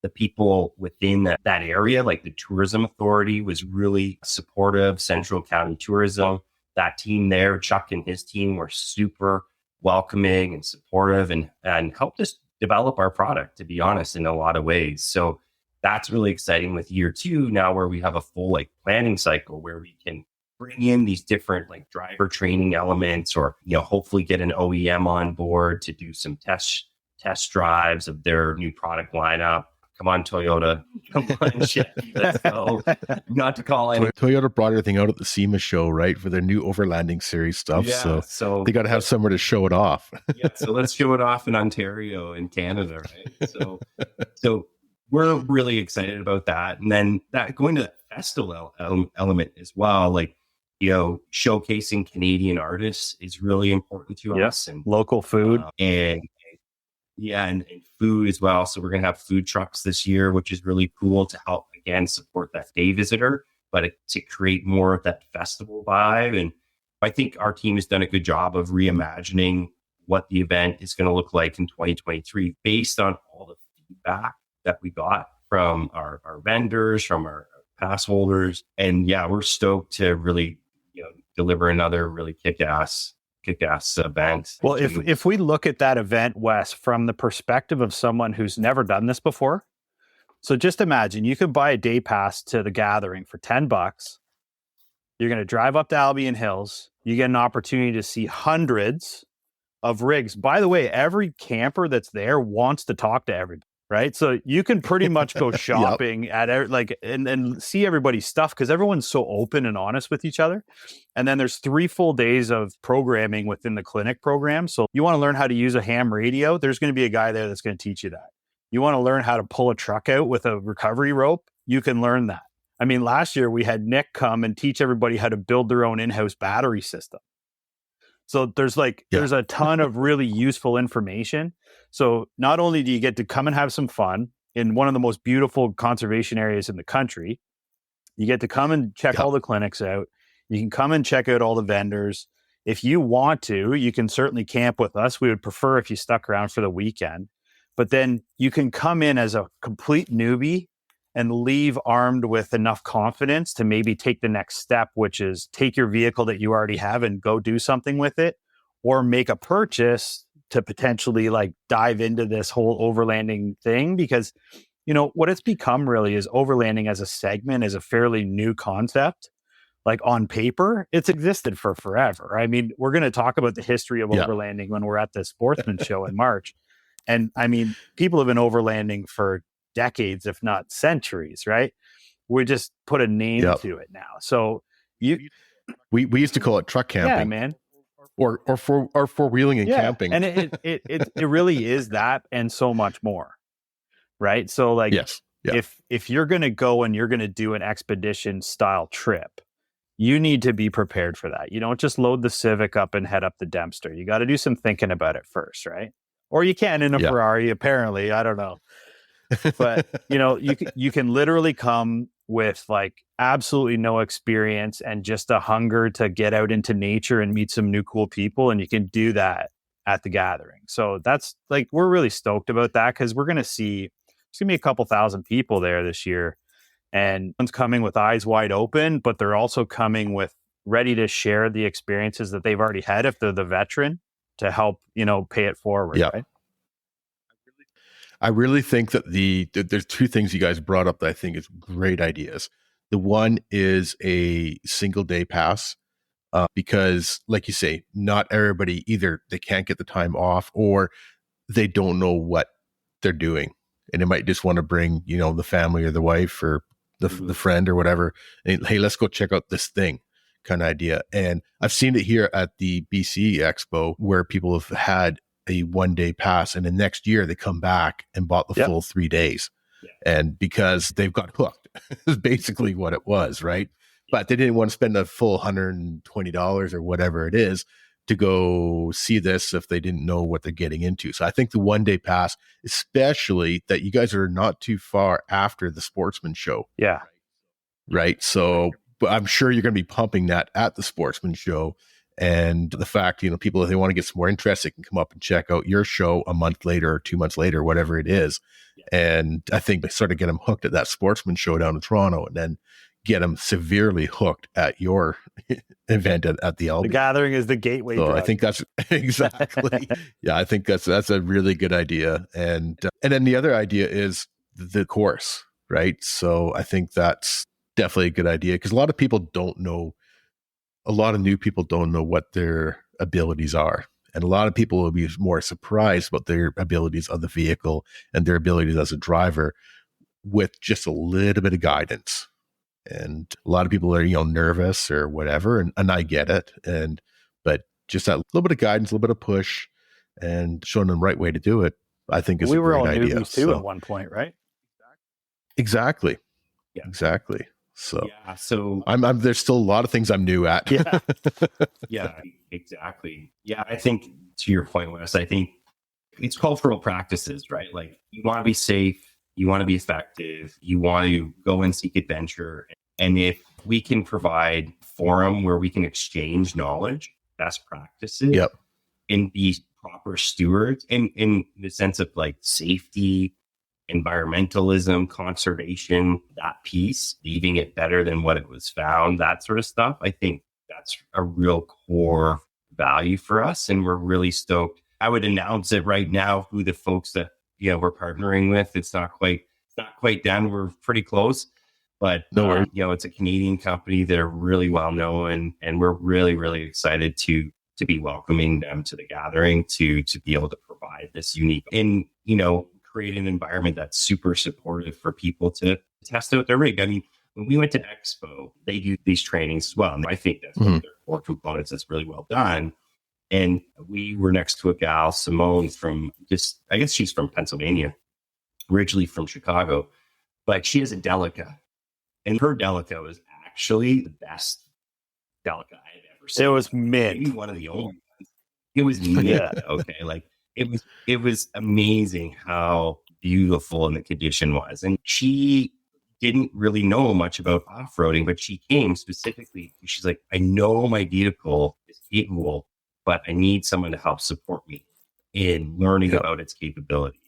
the people within that area, like the tourism authority was really supportive. Central County Tourism, that team there, Chuck and his team were super welcoming and supportive and helped us develop our product, to be honest, in a lot of ways. So that's really exciting with year 2 now, where we have a full planning cycle where we can bring in these different driver training elements, or hopefully get an OEM on board to do some test drives of their new product lineup. Come on, Toyota. Come on, shit. Let's go. Not to call any. Toyota brought everything out at the SEMA show, right? For their new Overlanding series stuff. Yeah, so they got to have somewhere to show it off. So let's show it off in Ontario and Canada, right? So we're really excited about that. And then that going to the festival element as well, showcasing Canadian artists is really important to us. And local food. And food as well. So we're going to have food trucks this year, which is really cool to help, again, support that day visitor, but to create more of that festival vibe. And I think our team has done a good job of reimagining what the event is going to look like in 2023 based on all the feedback that we got from our vendors, from our pass holders. And we're stoked to really deliver another really kick-ass event. Well, if we look at that event, Wes, from the perspective of someone who's never done this before, so just imagine you could buy a day pass to the gathering for $10. You're going to drive up to Albion Hills. You get an opportunity to see hundreds of rigs. By the way, every camper that's there wants to talk to everybody, right? So you can pretty much go shopping at and see everybody's stuff, because everyone's so open and honest with each other. And then there's 3 full days of programming within the clinic program. So you want to learn how to use a ham radio, there's going to be a guy there that's going to teach you that. You want to learn how to pull a truck out with a recovery rope, you can learn that. I mean, last year we had Nick come and teach everybody how to build their own in-house battery system. So there's a ton of really useful information. So not only do you get to come and have some fun in one of the most beautiful conservation areas in the country, you get to come and check all the clinics out. You can come and check out all the vendors. If you want to, you can certainly camp with us. We would prefer if you stuck around for the weekend. But then you can come in as a complete newbie and leave armed with enough confidence to maybe take the next step, which is take your vehicle that you already have and go do something with it, or make a purchase to potentially dive into this whole overlanding thing. Because, what it's become really is overlanding as a segment is a fairly new concept. On paper, it's existed for forever. I mean, we're going to talk about the history of overlanding when we're at the Sportsman Show in March. And I mean, people have been overlanding for decades, if not centuries, right? We just put a name to it now. So we used to call it truck camping. Yeah, man. Or four-wheeling and camping. And it really is that and so much more. Right? So if you're going to go and you're going to do an expedition style trip, you need to be prepared for that. You don't just load the Civic up and head up the Dempster. You got to do some thinking about it first, right? Or you can in a Ferrari, apparently. I don't know. But, you can literally come with absolutely no experience and just a hunger to get out into nature and meet some new cool people. And you can do that at the gathering. So that's we're really stoked about that, because we're going to see, there's going to be a couple thousand people there this year. And one's coming with eyes wide open, but they're also coming with ready to share the experiences that they've already had if they're the veteran to help, pay it forward. Yeah. Right? I really think that there's two things you guys brought up that I think is great ideas. The one is a single day pass, because like you say, not everybody, either they can't get the time off or they don't know what they're doing. And they might just want to bring, the family or the wife or the friend or whatever. And, hey, let's go check out this thing kind of idea. And I've seen it here at the BC Expo where people have had a 1 day pass and the next year they come back and bought the full 3 days. Yeah. And because they've got hooked is basically what it was. Right. But they didn't want to spend the full $120 or whatever it is to go see this if they didn't know what they're getting into. So I think the 1 day pass, especially that you guys are not too far after the Sportsman Show. Yeah. Right. So but I'm sure you're going to be pumping that at the Sportsman Show. And the fact, people, if they want to get some more interest, they can come up and check out your show a month later or 2 months later, whatever it is. Yeah. And I think they sort of get them hooked at that Sportsman Show down in Toronto and then get them severely hooked at your event at the LB. The gathering is the gateway. So I think that's exactly. Yeah, I think that's a really good idea. And then the other idea is the course, right? So I think that's definitely a good idea because a lot of people don't know. A lot of new people don't know what their abilities are. And a lot of people will be more surprised about their abilities of the vehicle and their abilities as a driver with just a little bit of guidance. And a lot of people are, nervous or whatever. And I get it. But just that little bit of guidance, a little bit of push and showing them the right way to do it, I think is a great idea. We were all newbies too at one point, right? Exactly. Yeah. Exactly. So yeah, so I'm there's still a lot of things I'm new at. Yeah. Yeah, exactly. Yeah, I think to your point, Wes, I think it's cultural practices, right? Like you want to be safe, you want to be effective, you want to go and seek adventure. And if we can provide forum where we can exchange knowledge, best practices, and be proper stewards in the sense of like safety, environmentalism, conservation, that piece, leaving it better than what it was found, that sort of stuff. I think that's a real core value for us. And we're really stoked. I would announce it right now who the folks that, we're partnering with. It's not quite done. We're pretty close, but it's a Canadian company that are really well known and we're really, really excited to be welcoming them to the gathering to be able to provide this unique and, create an environment that's super supportive for people to test out their rig. I mean, when we went to Expo, they do these trainings as well. And I think that's one of their core components that's really well done. And we were next to a gal, Simone, I guess she's from Pennsylvania, originally from Chicago, but she has a Delica. And her Delica was actually the best Delica I had ever seen. It was mint. Maybe one of the only ones. It was mint. Okay. Like, it was amazing how beautiful and the condition was. And she didn't really know much about off-roading, but she came specifically. She's like, I know my vehicle is capable, but I need someone to help support me in learning about its capabilities.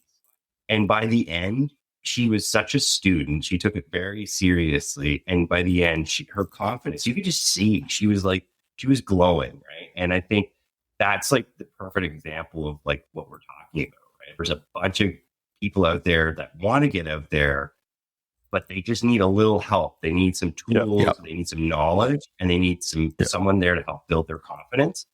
And by the end, she was such a student. She took it very seriously. And by the end, her confidence, you could just see, she was glowing, right? And I think that's like the perfect example of like what we're talking about, right? There's a bunch of people out there that want to get out there, but they just need a little help. They need some tools, they need some knowledge, and they need someone there to help build their confidence.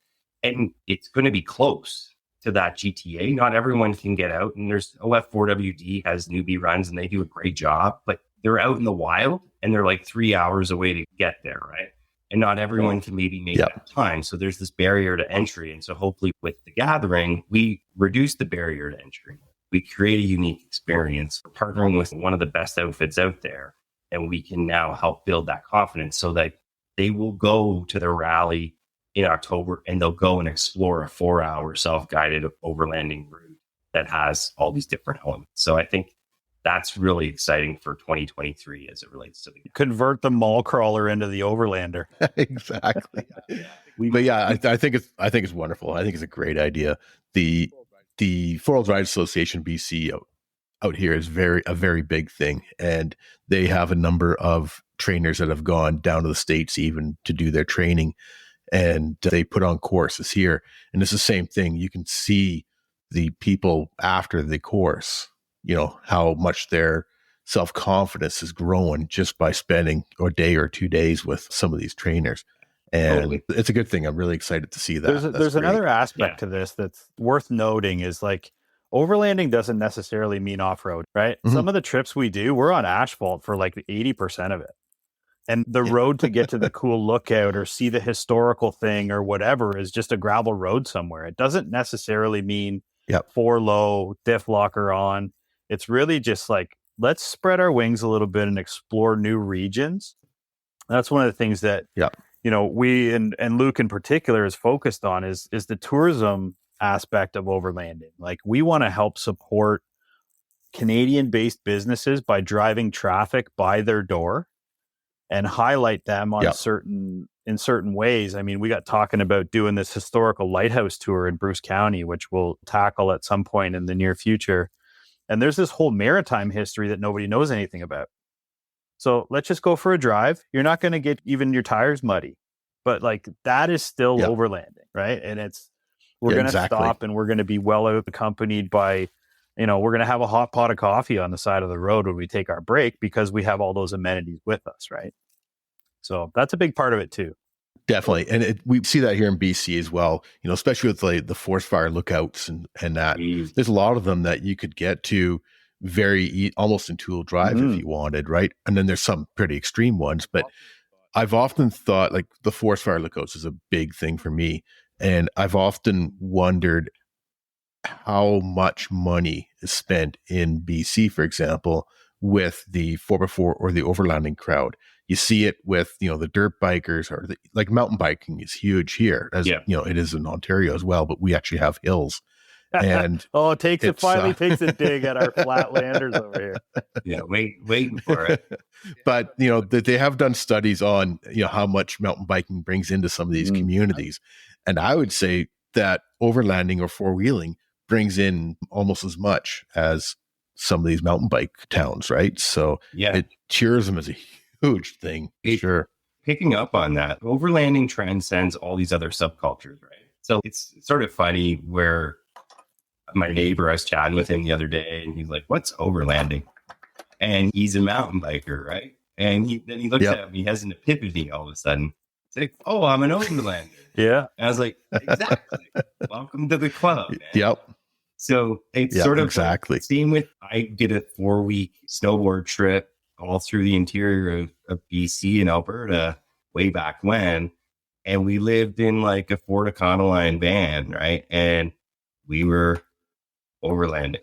And it's going to be close to that GTA. Not everyone can get out, and there's OF4WD has newbie runs and they do a great job, but they're out in the wild and they're like 3 hours away to get there, right? And not everyone can maybe make that time. So there's this barrier to entry. And so hopefully with the gathering, we reduce the barrier to entry. We create a unique experience. We're partnering with one of the best outfits out there. And we can now help build that confidence so that they will go to the rally in October and they'll go and explore a 4-hour self-guided overlanding route that has all these different elements. So I think that's really exciting for 2023 as it relates to the convert the mall crawler into the Overlander. Exactly. But yeah, I think it's wonderful. I think it's a great idea. The Four-Wheel Drive Association BC out here is a very big thing, and they have a number of trainers that have gone down to the States even to do their training, and they put on courses here. And it's the same thing. You can see the people after the course, how much their self-confidence is growing just by spending a day or 2 days with some of these trainers. And It's a good thing. I'm really excited to see that. There's another aspect to this that's worth noting is like overlanding doesn't necessarily mean off-road, right? Mm-hmm. Some of the trips we do, we're on asphalt for like 80% of it. And the road to get to the cool lookout or see the historical thing or whatever is just a gravel road somewhere. It doesn't necessarily mean four low, diff locker on. It's really just like, let's spread our wings a little bit and explore new regions. That's one of the things that, we and Luke in particular is focused on is the tourism aspect of overlanding. Like, we want to help support Canadian-based businesses by driving traffic by their door and highlight them on in certain ways. I mean, we got talking about doing this historical lighthouse tour in Bruce County, which we'll tackle at some point in the near future. And there's this whole maritime history that nobody knows anything about. So let's just go for a drive. You're not going to get even your tires muddy, but like that is still overlanding, right? And we're going to stop and we're going to be well accompanied by, we're going to have a hot pot of coffee on the side of the road when we take our break because we have all those amenities with us, right? So that's a big part of it too. Definitely. And we see that here in BC as well, especially with like the forest fire lookouts and that. There's a lot of them that you could get to almost in two-wheel drive if you wanted, right? And then there's some pretty extreme ones, but I've often thought like the forest fire lookouts is a big thing for me. And I've often wondered how much money is spent in BC, for example, with the 4x4 or the overlanding crowd. You see it with, the dirt bikers or like mountain biking is huge here, as it is in Ontario as well, but we actually have hills. And it finally takes a dig at our flatlanders over here. Yeah, waiting for it. But they have done studies on how much mountain biking brings into some of these communities, and I would say that overlanding or four-wheeling brings in almost as much as some of these mountain bike towns, right? So tourism is a huge thing. Sure. Picking up on that, overlanding transcends all these other subcultures, right? So it's sort of funny where my neighbor, I was chatting with him the other day and he's like, what's overlanding? And he's a mountain biker, right? And then he looks at me, he has an epiphany all of a sudden. It's like, oh, I'm an overlander. Yeah. And I was like, exactly. Welcome to the club, man. Yep. So it's sort of exactly same with, I did a 4-week snowboard trip all through the interior of BC and Alberta way back when. And we lived in like a Ford Econoline van, right? And we were overlanding.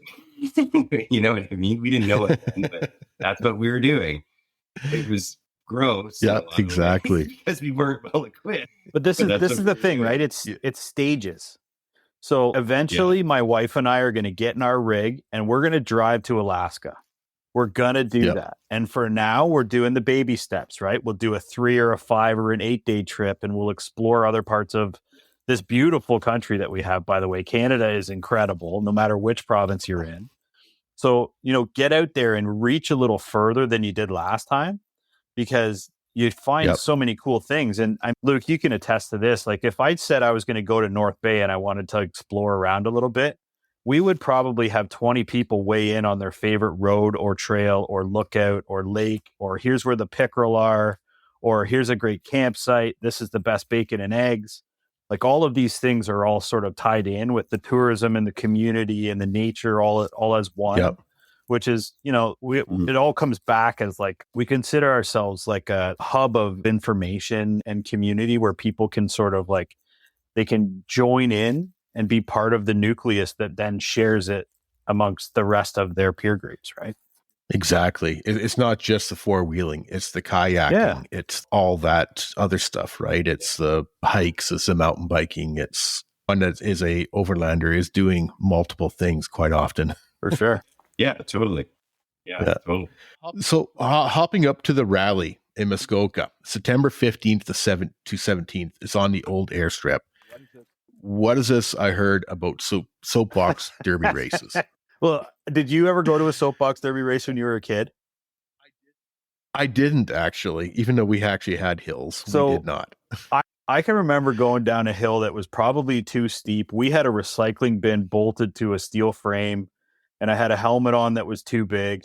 You know what I mean? We didn't know it then, but that's what we were doing. It was gross. Yeah, exactly. Because we weren't well equipped. But this is the thing, right? It's stages. So eventually my wife and I are going to get in our rig and we're going to drive to Alaska. We're going to do that. And for now, we're doing the baby steps, right? We'll do a 3 or a 5 or an 8-day trip and we'll explore other parts of this beautiful country that we have. By the way, Canada is incredible, no matter which province you're in. So, get out there and reach a little further than you did last time because you find so many cool things. And Luke, you can attest to this. Like if I'd said I was going to go to North Bay and I wanted to explore around a little bit, we would probably have 20 people weigh in on their favorite road or trail or lookout or lake, or here's where the pickerel are, or here's a great campsite. This is the best bacon and eggs. Like all of these things are all sort of tied in with the tourism and the community and the nature all as one, which is, it all comes back as like, we consider ourselves like a hub of information and community where people can sort of like, they can join in and be part of the nucleus that then shares it amongst the rest of their peer groups, right? Exactly. It's not just the four-wheeling, it's the kayaking, it's all that other stuff, right? It's the hikes, it's the mountain biking, it's one that is a overlander is doing multiple things quite often. For sure. Yeah, totally. Yeah, totally. So hopping up to the rally in Muskoka, September 15th to 17th, it's on the old airstrip. What is this I heard about soapbox derby races? Well, did you ever go to a soapbox derby race when you were a kid? I didn't actually, even though we actually had hills. So we did not. I can remember going down a hill that was probably too steep. We had a recycling bin bolted to a steel frame, and I had a helmet on that was too big.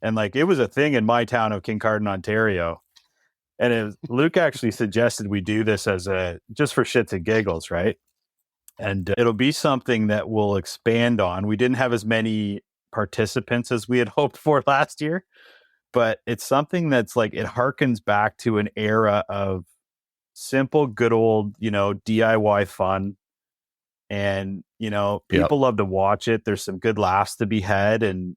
And like, it was a thing in my town of Kincardine, Ontario. And Luke actually suggested we do this as just for shits and giggles, right? And it'll be something that we'll expand on. We didn't have as many participants as we had hoped for last year, but it's something that's like, it harkens back to an era of simple, good old, DIY fun. And, people love to watch it. There's some good laughs to be had, and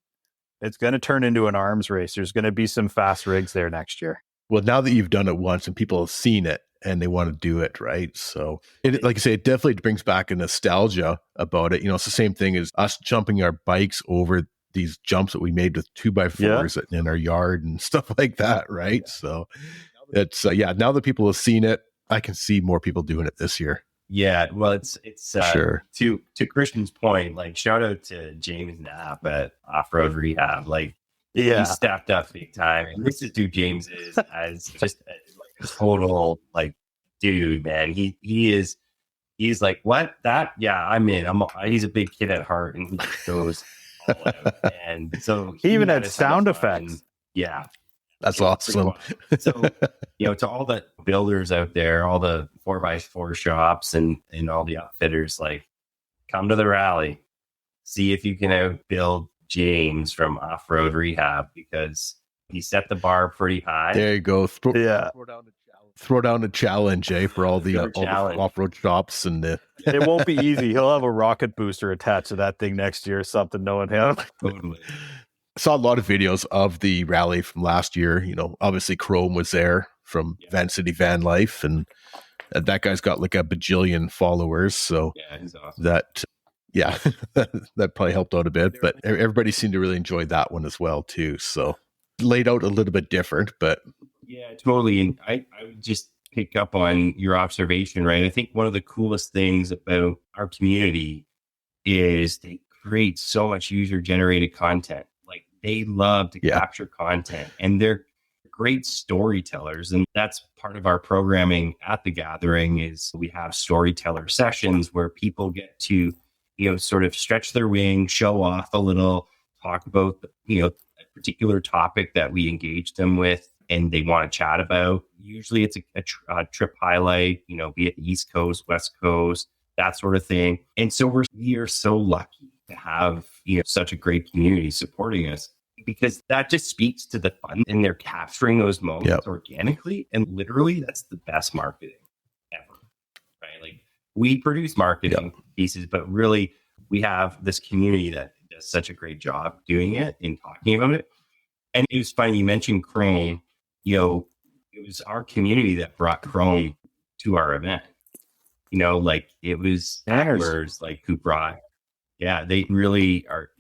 it's going to turn into an arms race. There's going to be some fast rigs there next year. Well, now that you've done it once and people have seen it and they want to do it, right? So, like I say, it definitely brings back a nostalgia about it. It's the same thing as us jumping our bikes over these jumps that we made with 2x4s in our yard and stuff like that, right? Yeah. So, it's now that people have seen it, I can see more people doing it this year. Yeah, well, it's sure. To Christian's point, like, shout out to James Knapp at Off-Road Rehab. Like, he stepped up big time, and this is who James is as just like a total like dude, man. He's like, what that? Yeah, I'm in. He's a big kid at heart, and he goes all out. And so he even had sound effects. Yeah. That's awesome. So, to all the builders out there, all the 4x4 shops and all the outfitters, like, come to the rally, see if you can outbuild James from Off-Road Rehab, because he set the bar pretty high. There you go. Throw down a challenge, for all the off-road shops. And it won't be easy. He'll have a rocket booster attached to that thing next year or something, knowing him. Totally. I saw a lot of videos of the rally from last year. Obviously Chrome was there from Van City Van Life, and that guy's got like a bajillion followers. So he's awesome. that probably helped out a bit, but everybody seemed to really enjoy that one as well too. So laid out a little bit different, but yeah, totally. And I would just pick up on your observation, right? I think one of the coolest things about our community is they create so much user generated content. Like, they love to capture content, and they're great storytellers. And that's part of our programming at the gathering. Is we have storyteller sessions where people get to, sort of stretch their wings, show off a little, talk about, a particular topic that we engage them with and they want to chat about. Usually it's a trip highlight, be it the East Coast, West Coast, that sort of thing. And so we are so lucky to have, such a great community supporting us, because that just speaks to the fun, and they're capturing those moments organically. And literally, that's the best marketing ever, right? Like, we produce marketing pieces, but really we have this community that does such a great job doing it and talking about it. And it was funny, you mentioned Chrome. It was our community that brought Chrome to our event. Like, it was anglers like who brought. Yeah, they really are,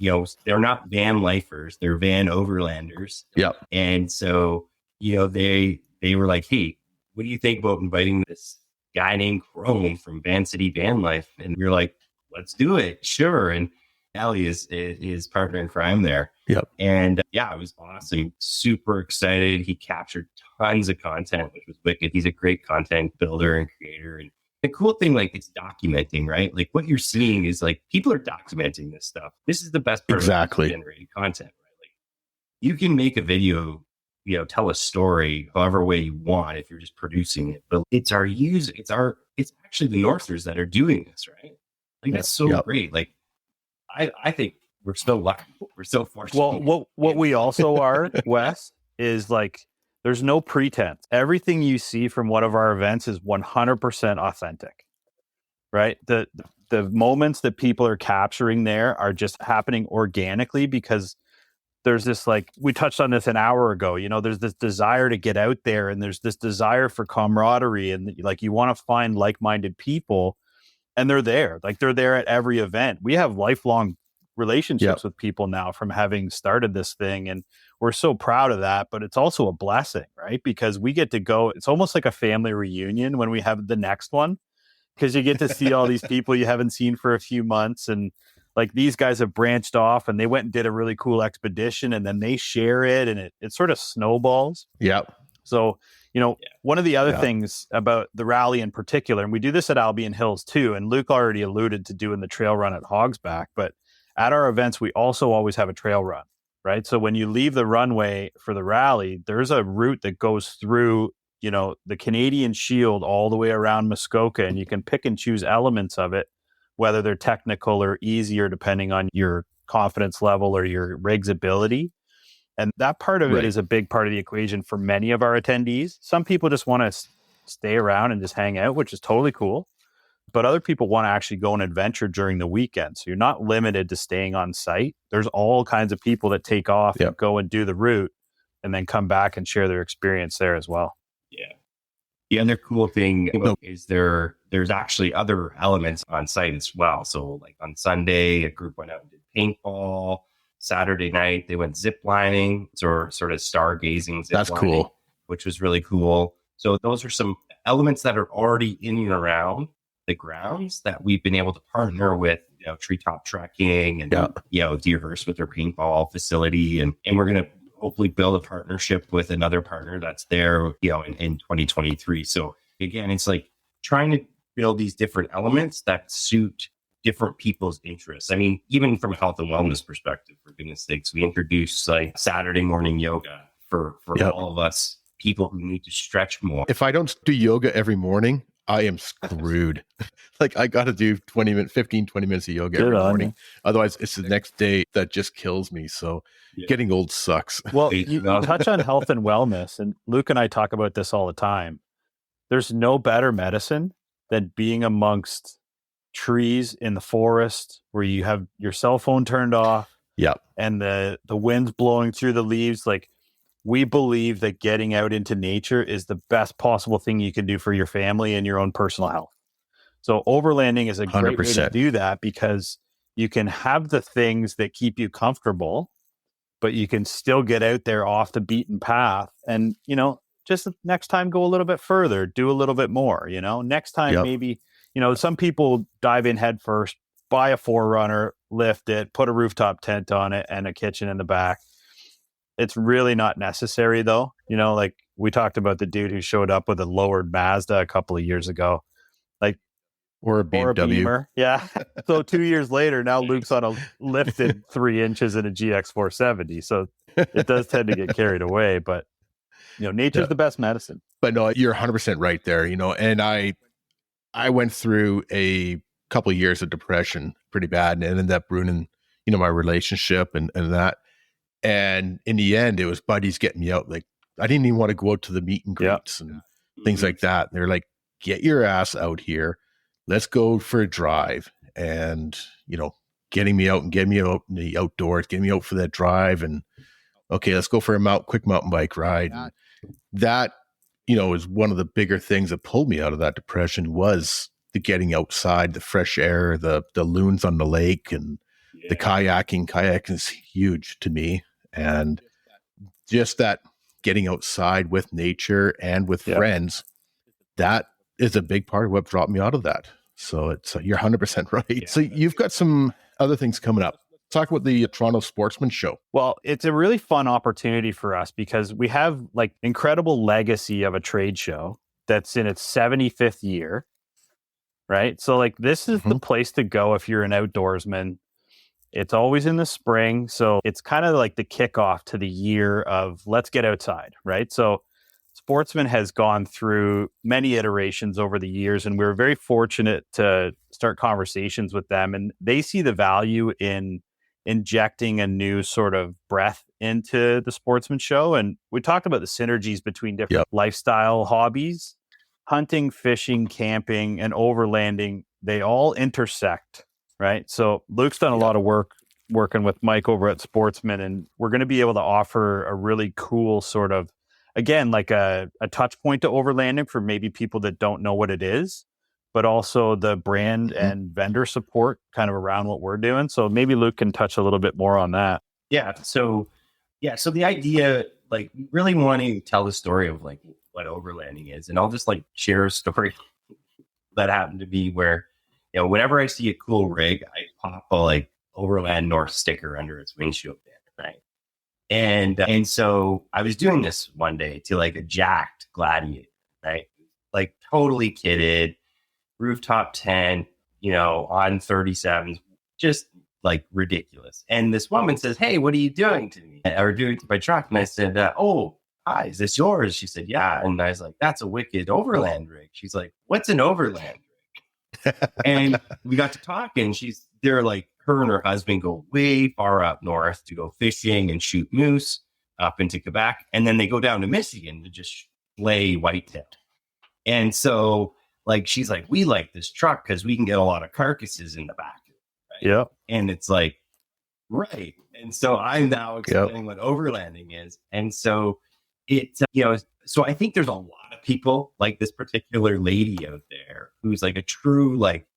they're not van lifers, they're van overlanders. Yeah. And so, they were like, hey, what do you think about inviting this guy named Chrome from Van City Van Life? And we were like, let's do it. Sure. And Allie is partner in crime there. Yep. And it was awesome. Super excited. He captured tons of content, which was wicked. He's a great content builder and creator. And the cool thing, like, it's documenting, right? Like, what you're seeing is like people are documenting this stuff. This is the best part of generating content, right? Like, you can make a video, tell a story however way you want if you're just producing it. But it's our user, it's actually the Northers that are doing this, right? Like, that's so great. Like, I think we're so lucky. We're so fortunate. Well, what we also are, Wes, is like, there's no pretense. Everything you see from one of our events is 100% authentic, right? The moments that people are capturing there are just happening organically, because there's this, like, we touched on this an hour ago, there's this desire to get out there, and there's this desire for camaraderie, and like, you want to find like-minded people, and they're there. Like, they're there at every event. We have lifelong relationships with people now from having started this thing, and we're so proud of that. But it's also a blessing, right? Because we get to go, it's almost like a family reunion when we have the next one, because you get to see all these people you haven't seen for a few months. And like these guys have branched off and they went and did a really cool expedition, and then they share it, and it sort of snowballs. Yep. So, one of the other things about the rally in particular, and we do this at Albion Hills too, and Luke already alluded to doing the trail run at Hogsback, but at our events, we also always have a trail run, right? So when you leave the runway for the rally, there's a route that goes through, the Canadian Shield all the way around Muskoka, and you can pick and choose elements of it, whether they're technical or easier, depending on your confidence level or your rig's ability. And that part of it is a big part of the equation for many of our attendees. Some people just want to stay around and just hang out, which is totally cool. But other people want to actually go and adventure during the weekend. So you're not limited to staying on site. There's all kinds of people that take off and go and do the route and then come back and share their experience there as well. Yeah. The other cool thing is there's actually other elements on site as well. So like on Sunday, a group went out and did paintball. Saturday night, they went zip lining, or sort of stargazing. That's cool. Which was really cool. So those are some elements that are already in and around the grounds that we've been able to partner with, treetop trekking and, Deerhurst with their paintball facility. And we're going to hopefully build a partnership with another partner that's there, in 2023. So again, it's like trying to build these different elements that suit different people's interests. I mean, even from a health and wellness perspective, for goodness sakes, we introduced like Saturday morning yoga for all of us people who need to stretch more. If I don't do yoga every morning, I am screwed. Like I got to do 20 minutes of yoga every morning. Otherwise it's the next day that just kills me. So getting old sucks. Well, you touch on health and wellness, and Luke and I talk about this all the time. There's no better medicine than being amongst trees in the forest where you have your cell phone turned off and the wind's blowing through the leaves. Like, we believe that getting out into nature is the best possible thing you can do for your family and your own personal health. So overlanding is a great 100%. Way to do that, because you can have the things that keep you comfortable, but you can still get out there off the beaten path and, just next time go a little bit further, do a little bit more, next time maybe, some people dive in head first, buy a 4Runner, lift it, put a rooftop tent on it and a kitchen in the back. It's really not necessary though. Like we talked about the dude who showed up with a lowered Mazda a couple of years ago, or a BMW. Beamer. Yeah. So 2 years later, now Luke's on a lifted 3 inches in a GX 470. So it does tend to get carried away, but nature's the best medicine. But no, you're 100% right there, and I went through a couple of years of depression pretty bad, and it ended up ruining, my relationship and that. And in the end, it was buddies getting me out. Like, I didn't even want to go out to the meet and greets and things like that. They're like, get your ass out here. Let's go for a drive. And, getting me out and getting me out in the outdoors, getting me out for that drive. And okay, let's go for a quick mountain bike ride. And that, is one of the bigger things that pulled me out of that depression, was the getting outside, the fresh air, the loons on the lake, and the kayaking. Kayaking is huge to me. And just that getting outside with nature and with friends, that is a big part of what brought me out of that. So you're 100% right. Yeah. So you've got some other things coming up. Talk about the Toronto Sportsman Show. Well, it's a really fun opportunity for us because we have like incredible legacy of a trade show that's in its 75th year, right? So like this is the place to go if you're an outdoorsman. It's always in the spring. So it's kind of like the kickoff to the year of let's get outside, right? So Sportsman has gone through many iterations over the years, and we're very fortunate to start conversations with them. And they see the value in injecting a new sort of breath into the Sportsman Show. And we talked about the synergies between different lifestyle hobbies, hunting, fishing, camping, and overlanding. They all intersect, right? So Luke's done a lot of work working with Mike over at Sportsman, and we're going to be able to offer a really cool sort of, again, like a touch point to overlanding for maybe people that don't know what it is, but also the brand and vendor support kind of around what we're doing. So maybe Luke can touch a little bit more on that. Yeah. So the idea, like, we really want to tell the story of like what overlanding is. And I'll just like share a story that happened to me where, whenever I see a cool rig, I pop a Overland North sticker under its windshield banner, right? And so I was doing this one day to like a jacked Gladiator, right? Like totally kitted, rooftop tent, on 37s, just like ridiculous. And this woman says, "Hey, what are you doing to me?" Or doing to my truck. And I said, "Oh, hi, is this yours?" She said, "Yeah." And I was like, "That's a wicked Overland rig." She's like, "What's an Overland rig?" And we got to talking. They're like, her and her husband go way far up north to go fishing and shoot moose up into Quebec. And then they go down to Michigan to just slay whitetail. And so like, she's like, "We like this truck because we can get a lot of carcasses in the back." Right? Yeah. And it's like, right. And so I'm now explaining what overlanding is. And so so I think there's a lot of people like this particular lady out there who's like a true like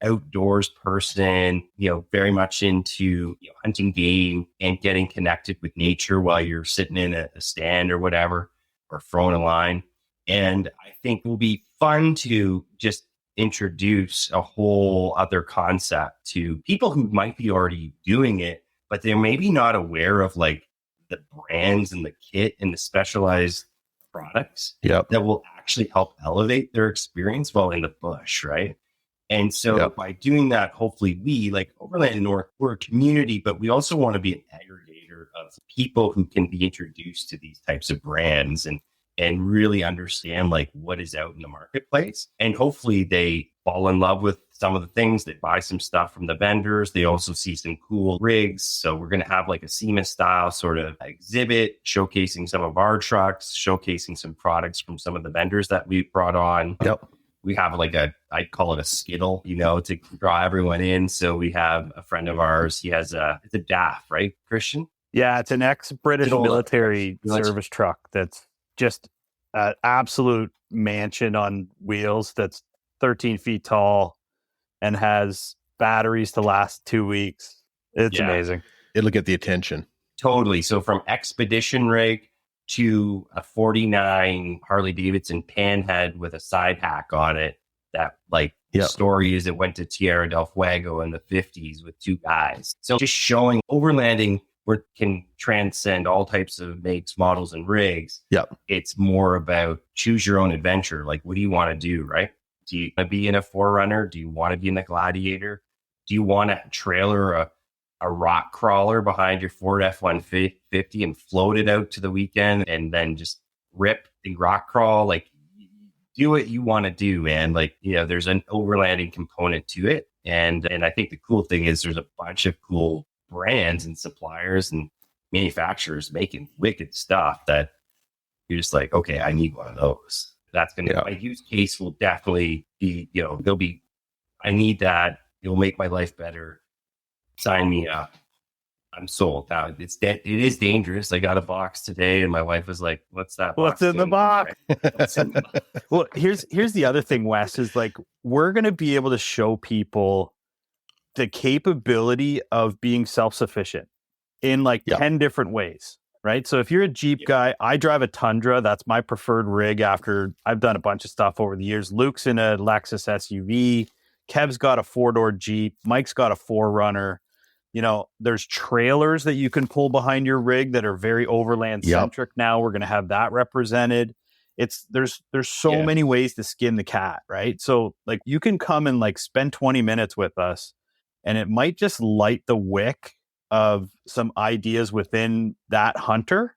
outdoors person, very much into hunting game and getting connected with nature while you're sitting in a stand or whatever, or throwing a line. And I think it will be fun to just introduce a whole other concept to people who might be already doing it, but they're maybe not aware of like the brands and the kit and the specialized products that will actually help elevate their experience while in the bush, right? And so by doing that, hopefully we, like Overland North, we're a community, but we also want to be an aggregator of people who can be introduced to these types of brands and really understand like what is out in the marketplace. And hopefully they fall in love with some of the things. They buy some stuff from the vendors. They also see some cool rigs. So we're going to have like a SEMA style sort of exhibit showcasing some of our trucks, showcasing some products from some of the vendors that we brought on. We have like I call it a skittle, to draw everyone in. So we have a friend of ours. He has it's a DAF, right, Christian? Yeah, it's an ex-British military service truck that's just an absolute mansion on wheels that's 13 feet tall and has batteries to last 2 weeks. It's amazing. It'll get the attention. Totally. So from expedition rig to a 49 Harley Davidson panhead with a side hack on it. That story is it went to Tierra del Fuego in the 50s with two guys. So just showing overlanding can transcend all types of makes, models, and rigs. It's more about choose your own adventure. Like, what do you want to do, right? Do you want to be in a 4Runner? Do you want to be in the Gladiator? Do you want to trailer a rock crawler behind your Ford F-150 and float it out to the weekend and then just rip the rock crawl? Like, do what you want to do, man. Like, there's an overlanding component to it. And I think the cool thing is there's a bunch of cool brands and suppliers and manufacturers making wicked stuff that you're just like, okay, I need one of those. That's going to, my use case will definitely be, I need that. It'll make my life better. Sign me up. I'm sold. Now it is dangerous. I got a box today and my wife was like, "What's that? What's in the box?" Well, here's the other thing, Wes, is like, we're going to be able to show people the capability of being self-sufficient in 10 different ways, right? So if you're a Jeep guy, I drive a Tundra. That's my preferred rig after I've done a bunch of stuff over the years. Luke's in a Lexus SUV. Kev's got a 4-door Jeep. Mike's got a 4Runner. There's trailers that you can pull behind your rig that are very overland centric. Now we're going to have that represented. There's so many ways to skin the cat, right? So like you can come and spend 20 minutes with us and it might just light the wick of some ideas within that hunter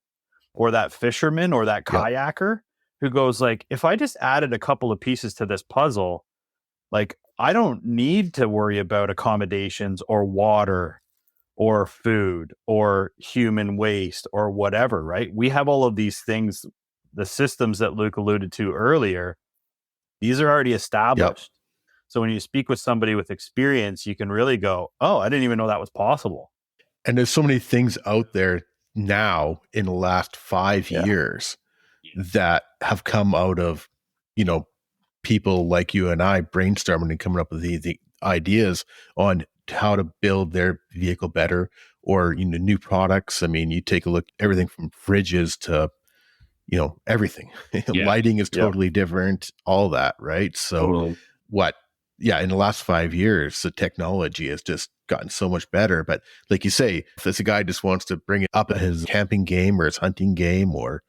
or that fisherman or that kayaker who goes like, if I just added a couple of pieces to this puzzle, I don't need to worry about accommodations or water or food or human waste or whatever, right? We have all of these things, the systems that Luke alluded to earlier, these are already established. So when you speak with somebody with experience, you can really go, oh, I didn't even know that was possible. And there's so many things out there now in the last 5 years that have come out of, people like you and I brainstorming and coming up with the ideas on how to build their vehicle better or, new products. I mean, you take a look, everything from fridges to, everything. Lighting is totally different, all that, right? So yeah, in the last 5 years, the technology has just gotten so much better. But like you say, if this guy just wants to bring it up at his camping game or his hunting game, or,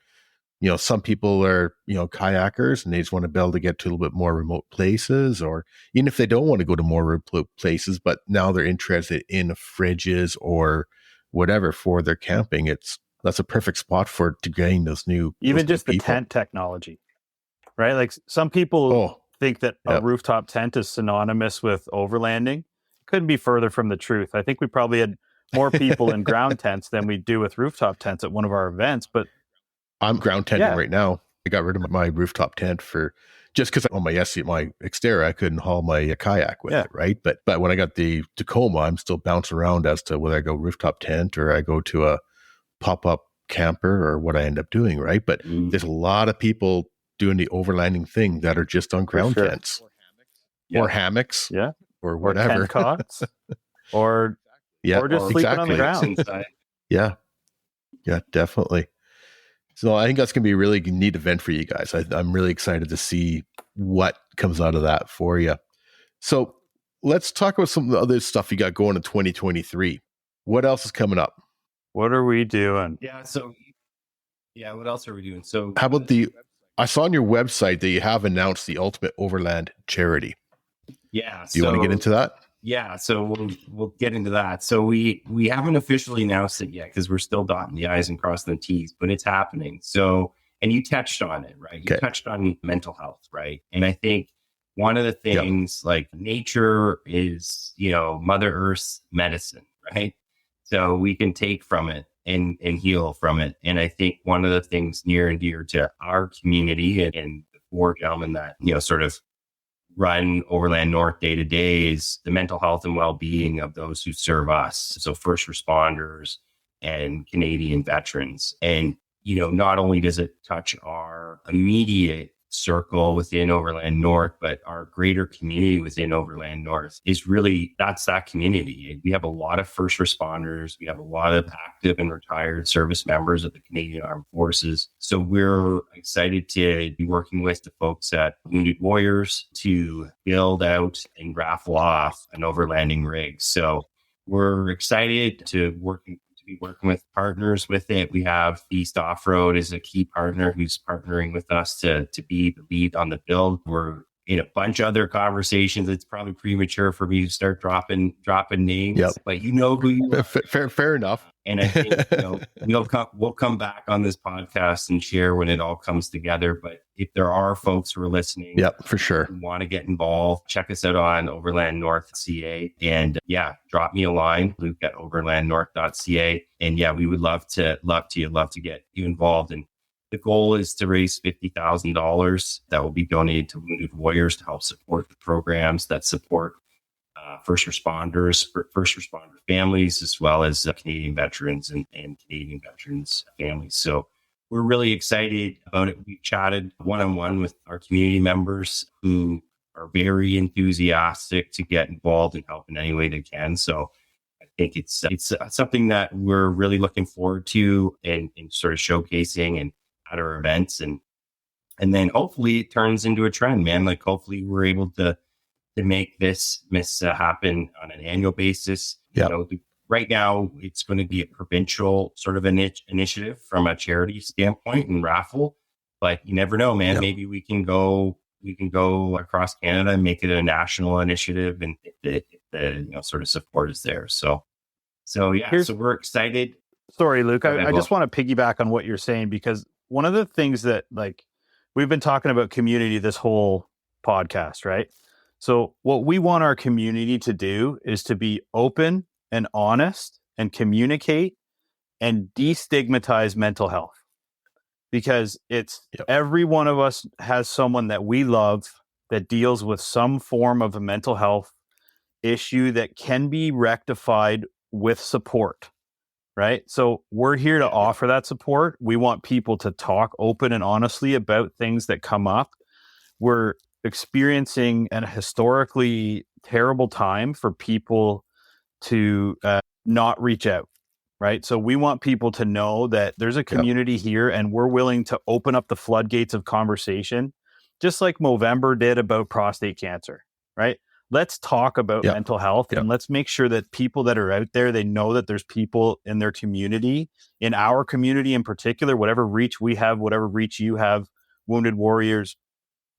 some people are, kayakers and they just want to be able to get to a little bit more remote places, or even if they don't want to go to more remote places, but now they're interested in fridges or whatever for their camping, that's a perfect spot to gain those new, even just the people. tent technology, right? Like some people think that a rooftop tent is synonymous with overlanding. Couldn't be further from the truth. I think we probably had more people in ground tents than we do with rooftop tents at one of our events. But I'm ground tenting right now. I got rid of my rooftop tent just because on my Xterra, I couldn't haul my kayak with it, right? But when I got the Tacoma, I'm still bouncing around as to whether I go rooftop tent or I go to a pop-up camper or what I end up doing, right? But there's a lot of people doing the overlanding thing that are just on ground tents or hammocks, or whatever, or tent cots, or just sleeping on the ground. Yeah, definitely. So I think that's going to be a really neat event for you guys. I'm really excited to see what comes out of that for you. So let's talk about some of the other stuff you got going in 2023. What else is coming up? What are we doing? What else are we doing? So how about I saw on your website that you have announced the Ultimate Overland Charity. Yeah. Do you want to get into that? Yeah, so we'll get into that. So we haven't officially announced it yet because we're still dotting the I's and crossing the T's, but it's happening. So, and you touched on it, right? You touched on mental health, right? And I think one of the things, like, nature is, Mother Earth's medicine, right? So we can take from it and heal from it. And I think one of the things near and dear to our community and the four gentlemen that, sort of run Overland North day to day is the mental health and well-being of those who serve us. So first responders and Canadian veterans. And, not only does it touch our immediate circle within Overland North, but our greater community within Overland North is really, that's that community. We have a lot of first responders. We have a lot of active and retired service members of the Canadian Armed Forces. So we're excited to be working with the folks at Wounded Warriors to build out and raffle off an overlanding rig. So we're excited to be working with partners with it. We have Beast Off-Road as a key partner who's partnering with us to be the lead on the build. We're in a bunch of other conversations. It's probably premature for me to start dropping names, but who you are. Fair enough. And I think we'll come back on this podcast and share when it all comes together. But if there are folks who are listening, for sure, who want to get involved, check us out on Overland North CA, and drop me a line, Luke at overlandnorth.ca. And we would love to get you involved. And the goal is to raise $50,000 that will be donated to Wounded Warriors to help support the programs that support first responder families, as well as Canadian veterans and Canadian veterans families. So we're really excited about it. We've chatted one-on-one with our community members who are very enthusiastic to get involved and help in any way they can. So I think it's something that we're really looking forward to and sort of showcasing and at our events. And then hopefully it turns into a trend, man. Like, hopefully we're able to make this happen on an annual basis. Right now it's going to be a provincial sort of initiative from a charity standpoint and raffle, but you never know, man. Maybe we can go across Canada and make it a national initiative, and if the sort of support is there. So we're excited. Sorry, Luke. I just want to piggyback on what you're saying, because one of the things that, like, we've been talking about community this whole podcast, right? So what we want our community to do is to be open and honest and communicate and destigmatize mental health, because it's every one of us has someone that we love that deals with some form of a mental health issue that can be rectified with support, right? So we're here to offer that support. We want people to talk open and honestly about things that come up. We're experiencing an historically terrible time for people to not reach out, right? So we want people to know that there's a community here, and we're willing to open up the floodgates of conversation, just like Movember did about prostate cancer, right? let's talk about Yep. mental health Yep. and let's make sure that people that are out there, they know that there's people in their community, in our community in particular, whatever reach we have, whatever reach you have, Wounded Warriors.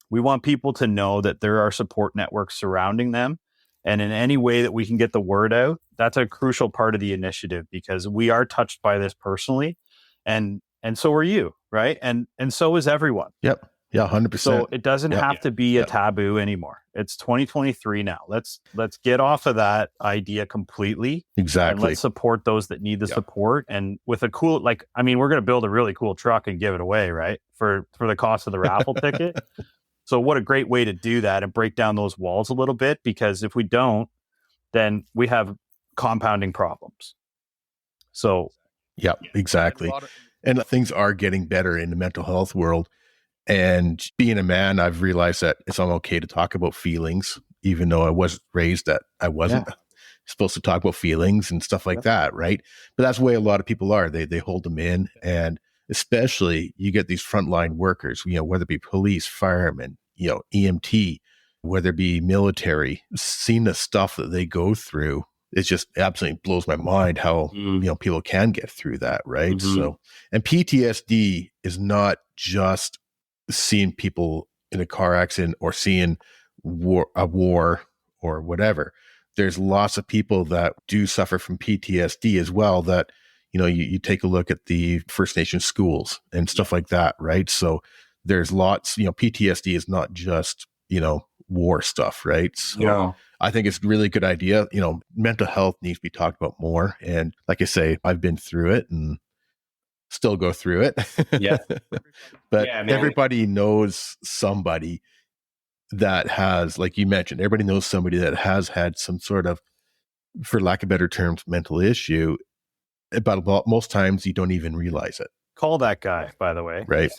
We want people to know that there are support networks surrounding them. And in any way that we can get the word out, that's a crucial part of the initiative, because we are touched by this personally. And so are you, right? And so is everyone. Yep. Yeah, 100%. So it doesn't have to be a taboo anymore. It's 2023 now. Let's get off of that idea completely. Exactly. And let's support those that need the support. And with a cool, we're going to build a really cool truck and give it away, right? For the cost of the raffle ticket. So what a great way to do that and break down those walls a little bit, because if we don't, then we have compounding problems. So. Yeah, exactly. And things are getting better in the mental health world. And being a man, I've realized that it's okay to talk about feelings, even though I was raised that I wasn't supposed to talk about feelings and stuff like that, right? But that's the way a lot of people are. They hold them in. And especially you get these frontline workers, whether it be police, firemen, EMT, whether it be military, seeing the stuff that they go through, it just absolutely blows my mind how, people can get through that, right? Mm-hmm. So, and PTSD is not just seeing people in a car accident or seeing a war or whatever. There's lots of people that do suffer from PTSD as well, that, you take a look at the First Nation schools and stuff like that, right? So there's lots, PTSD is not just, war stuff, right? So I think it's a really good idea. Mental health needs to be talked about more. And like I say, I've been through it and still go through it. Yeah. But everybody knows somebody that has, like you mentioned, everybody knows somebody that has had some sort of, for lack of better terms, mental issue. But most times you don't even realize it. Call that guy, by the way. Right. As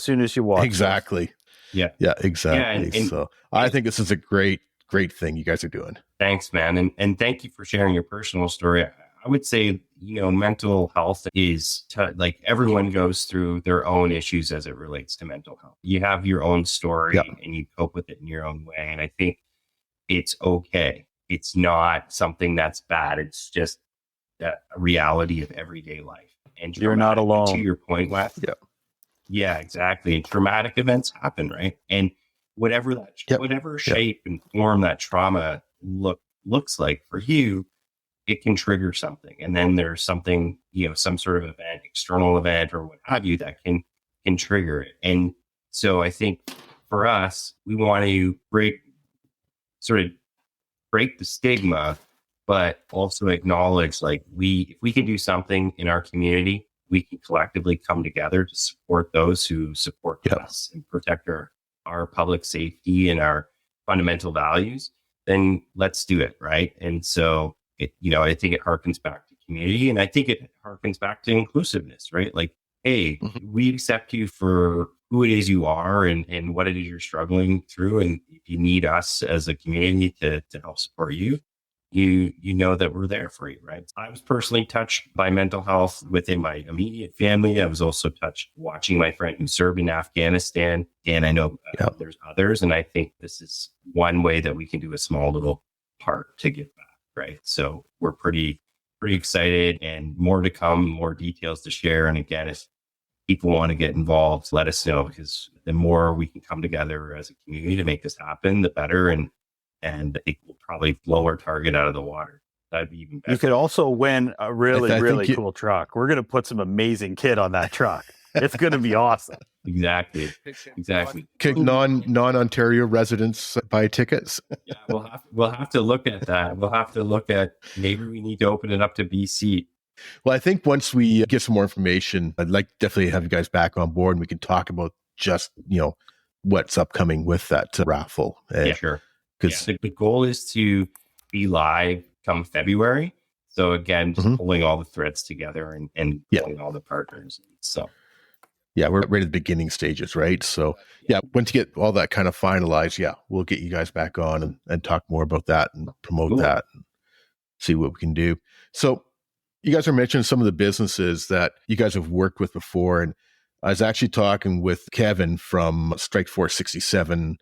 soon as you watch. Exactly. Yeah. Yeah, exactly. Yeah, and so I think this is a great thing you guys are doing. Thanks, man. And thank you for sharing your personal story. I would say, mental health is like everyone goes through their own issues as it relates to mental health. You have your own story and you cope with it in your own way. And I think it's okay. It's not something that's bad. It's just a reality of everyday life. And you're not alone. To your point, Wes. Yeah. Yeah, exactly. And traumatic events happen, right? And whatever shape and form that trauma looks like for you, it can trigger something. And then there's something, some sort of event, external event or what have you, that can trigger it. And so I think for us, we want to break the stigma, but also acknowledge, if we can do something in our community, we can collectively come together to support those who support us and protect our public safety and our fundamental values, then let's do it. Right. And so I think it harkens back to community, and I think it harkens back to inclusiveness, right? Like, hey, we accept you for who it is you are and what it is you're struggling through. And if you need us as a community to help support you, you know that we're there for you, right? I was personally touched by mental health within my immediate family. I was also touched watching my friend who served in Afghanistan. And I know there's others. And I think this is one way that we can do a small little part to give back, right? So we're pretty excited, and more to come, more details to share. And again, if people want to get involved, let us know, because the more we can come together as a community to make this happen, the better. And I think we'll probably blow our target out of the water. That'd be even better. You could also win a really cool truck. We're going to put some amazing kit on that truck. It's going to be awesome. Exactly. Non-Ontario residents buy tickets. Yeah, we'll have to look at that. We'll have to look at, maybe we need to open it up to BC. Well, I think once we get some more information, I'd like to definitely have you guys back on board, and we can talk about just, what's upcoming with that raffle. Yeah, sure. Because the goal is to be live come February. So again, just pulling all the threads together and pulling all the partners. So yeah, we're right at the beginning stages, right? So once you get all that kind of finalized, we'll get you guys back on and talk more about that and promote that and see what we can do. So you guys are mentioning some of the businesses that you guys have worked with before. And I was actually talking with Kevin from Strike Force 67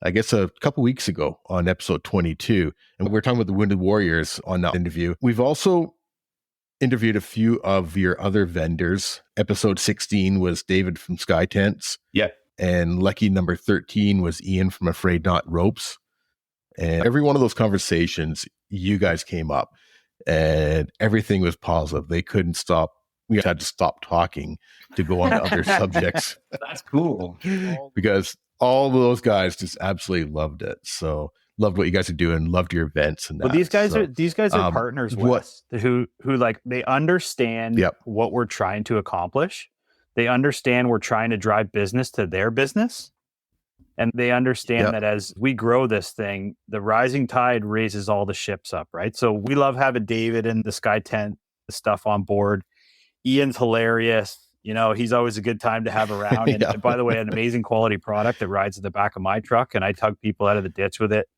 I guess a couple weeks ago on episode 22. And we're talking about the Wounded Warriors on that interview. We've also interviewed a few of your other vendors. Episode 16 was David from Sky Tents. Yeah. And lucky number 13 was Ian from Afraid Not Ropes. And every one of those conversations, you guys came up and everything was positive. They couldn't stop. We had to stop talking to go on to other subjects. That's cool. Because all of those guys just absolutely loved it. So loved what you guys are doing, loved your events and that. Well, these guys are partners with us who like they understand what we're trying to accomplish. They understand we're trying to drive business to their business. And they understand that as we grow this thing, the rising tide raises all the ships up, right? So we love having David and the Sky Tent stuff on board. Ian's hilarious. You know, he's always a good time to have around. And by the way, an amazing quality product that rides in the back of my truck, and I tug people out of the ditch with it.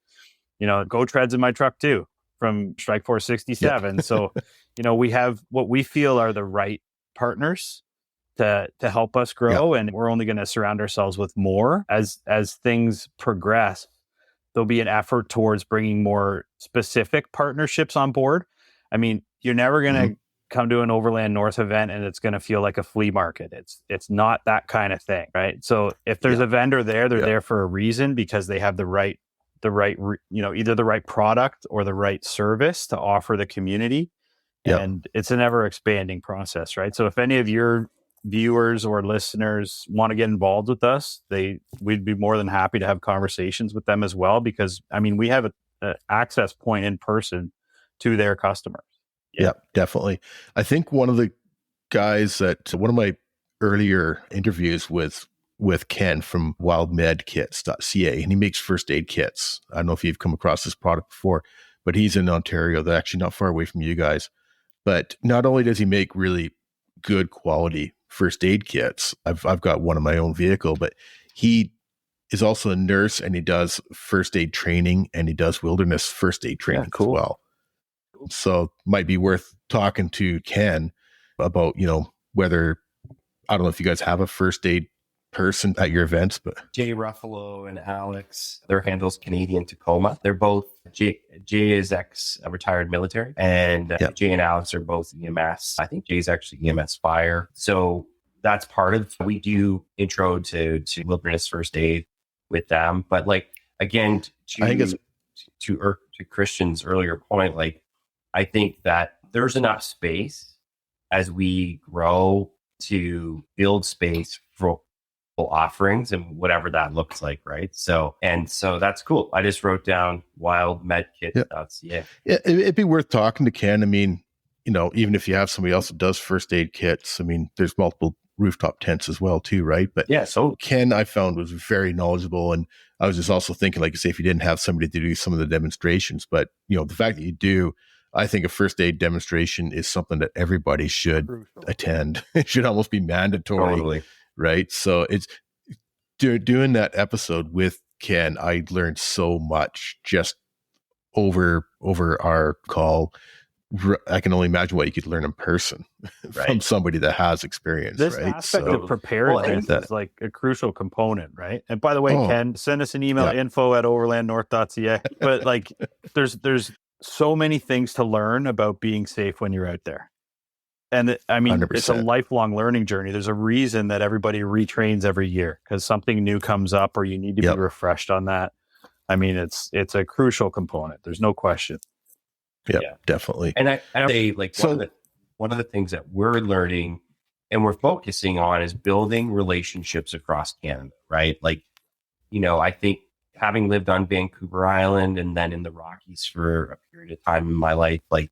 You know, Go Treads in my truck too, from Strike Force 67. So, you know, we have what we feel are the right partners to help us grow, and we're only going to surround ourselves with more as things progress. There'll be an effort towards bringing more specific partnerships on board. I mean, you're never going to come to an Overland North event and it's going to feel like a flea market. It's not that kind of thing, right? So if there's a vendor there, they're there for a reason, because they have the right, you know, either the right product or the right service to offer the community. And it's an ever expanding process, right? So if any of your viewers or listeners want to get involved with us, we'd be more than happy to have conversations with them as well, because I mean, we have a access point in person to their customers. Yeah, definitely. I think one of the guys that one of my earlier interviews with Ken from wildmedkits.ca, and he makes first aid kits. I don't know if you've come across this product before, but he's in Ontario. They're actually not far away from you guys. But not only does he make really good quality first aid kits, I've got one in my own vehicle, but he is also a nurse, and he does first aid training, and he does wilderness first aid training as well. So might be worth talking to Ken about, you know, whether, I don't know if you guys have a first aid person at your events, but Jay Ruffalo and Alex, their handle's Canadian Tacoma. They're both, Jay is retired military, and Jay and Alex are both EMS. I think Jay's actually EMS fire. So that's part of, we do intro to wilderness first aid with them. But like, again, to Christian's earlier point, like, I think that there's enough space as we grow to build space for offerings and whatever that looks like, right? So that's cool. I just wrote down wildmedkit.ca. Yeah, it'd be worth talking to Ken. I mean, you know, even if you have somebody else that does first aid kits, I mean, there's multiple rooftop tents as well too, right? But so Ken, I found, was very knowledgeable, and I was just also thinking, like you say, if you didn't have somebody to do some of the demonstrations, but you know, the fact that you do, I think a first aid demonstration is something that everybody should attend. It should almost be mandatory, right? So it's doing that episode with Ken, I learned so much just over our call. I can only imagine what you could learn in person from somebody that has experience. This aspect of preparedness is like a crucial component, right? And by the way, Ken, send us an email, info@overlandnorth.ca. But like, there's so many things to learn about being safe when you're out there. And I mean, 100%. It's a lifelong learning journey. There's a reason that everybody retrains every year, because something new comes up or you need to be refreshed on that. I mean, it's a crucial component. There's no question. Yeah, definitely. And I say, like, one of the things that we're learning and we're focusing on is building relationships across Canada, right? Like, you know, I think having lived on Vancouver Island and then in the Rockies for a period of time in my life, like,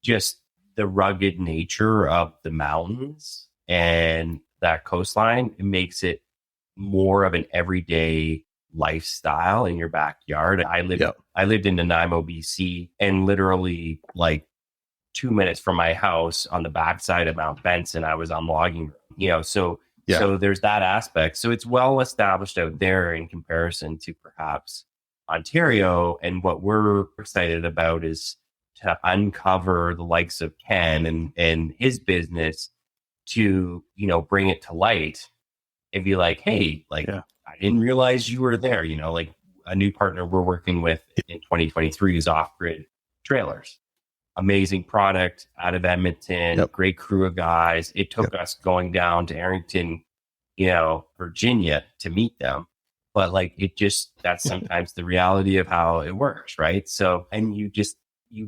just the rugged nature of the mountains and that coastline, it makes it more of an everyday lifestyle in your backyard. I lived in Nanaimo, BC, and literally like 2 minutes from my house on the backside of Mount Benson, I was on logging, you know, so there's that aspect. So it's well established out there in comparison to perhaps Ontario. And what we're excited about is to uncover the likes of Ken and his business to, you know, bring it to light and be like, hey, like, I didn't realize you were there. You know, like a new partner we're working with in 2023 is Off Grid Trailers. Amazing product out of Edmonton, great crew of guys. It took us going down to Arrington, you know, Virginia to meet them. But like, that's sometimes the reality of how it works, right? So, and you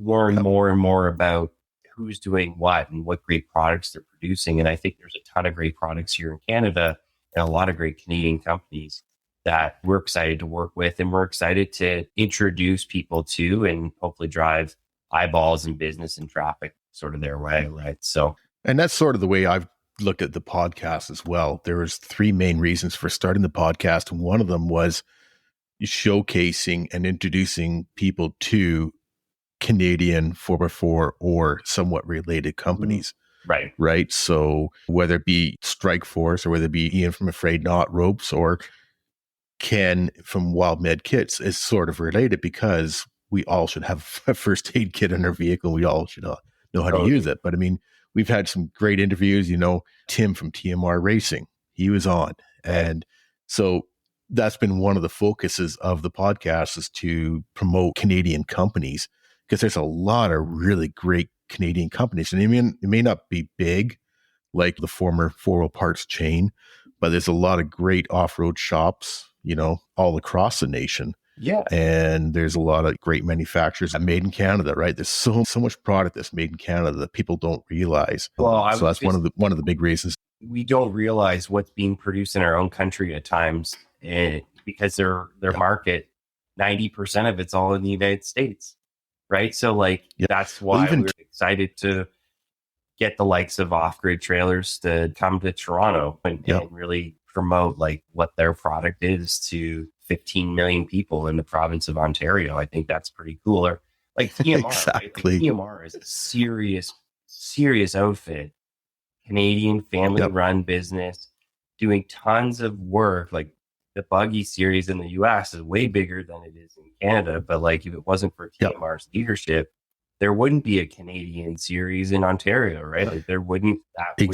learn more and more about who's doing what and what great products they're producing. And I think there's a ton of great products here in Canada and a lot of great Canadian companies that we're excited to work with, and we're excited to introduce people to and hopefully drive eyeballs and business and traffic sort of their way, right? So, and that's sort of the way I've looked at the podcast as well. There was 3 main reasons for starting the podcast, and one of them was showcasing and introducing people to Canadian 4x4 or somewhat related companies. Right. So whether it be Strike Force or whether it be Ian from Afraid Not Ropes or Ken from Wild Med Kits is sort of related, because we all should have a first aid kit in our vehicle. We all should know how to use it. But I mean, we've had some great interviews, you know, Tim from TMR Racing, he was on. And so that's been one of the focuses of the podcast, is to promote Canadian companies, because there's a lot of really great Canadian companies. And I mean, it may not be big like the former 4 Wheel Parts chain, but there's a lot of great off-road shops, you know, all across the nation. Yeah. And there's a lot of great manufacturers that made in Canada, right? There's so much product that's made in Canada that people don't realize. Well, so that's one of the big reasons. We don't realize what's being produced in our own country at times, because their market, 90% of it's all in the United States, right? So like, that's why we're excited to get the likes of Off Grid Trailers to come to Toronto and really promote like what their product is to 15 million people in the province of Ontario. I think that's pretty cool. Or like TMR, exactly. Right? Like, TMR is a serious outfit, Canadian family run business, doing tons of work. Like the buggy series in the US is way bigger than it is in Canada. But like, if it wasn't for TMR's leadership, there wouldn't be a Canadian series in Ontario, right? Like there wouldn't be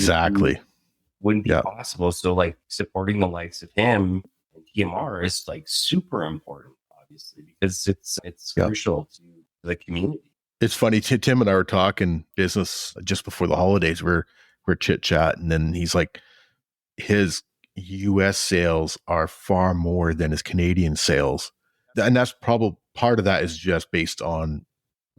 possible. So like supporting the likes of him and TMR is like super important, obviously, because it's crucial to the community. It's funny. Tim and I were talking business just before the holidays. We're chit chat, and then he's like, his US sales are far more than his Canadian sales, and that's probably part of that is just based on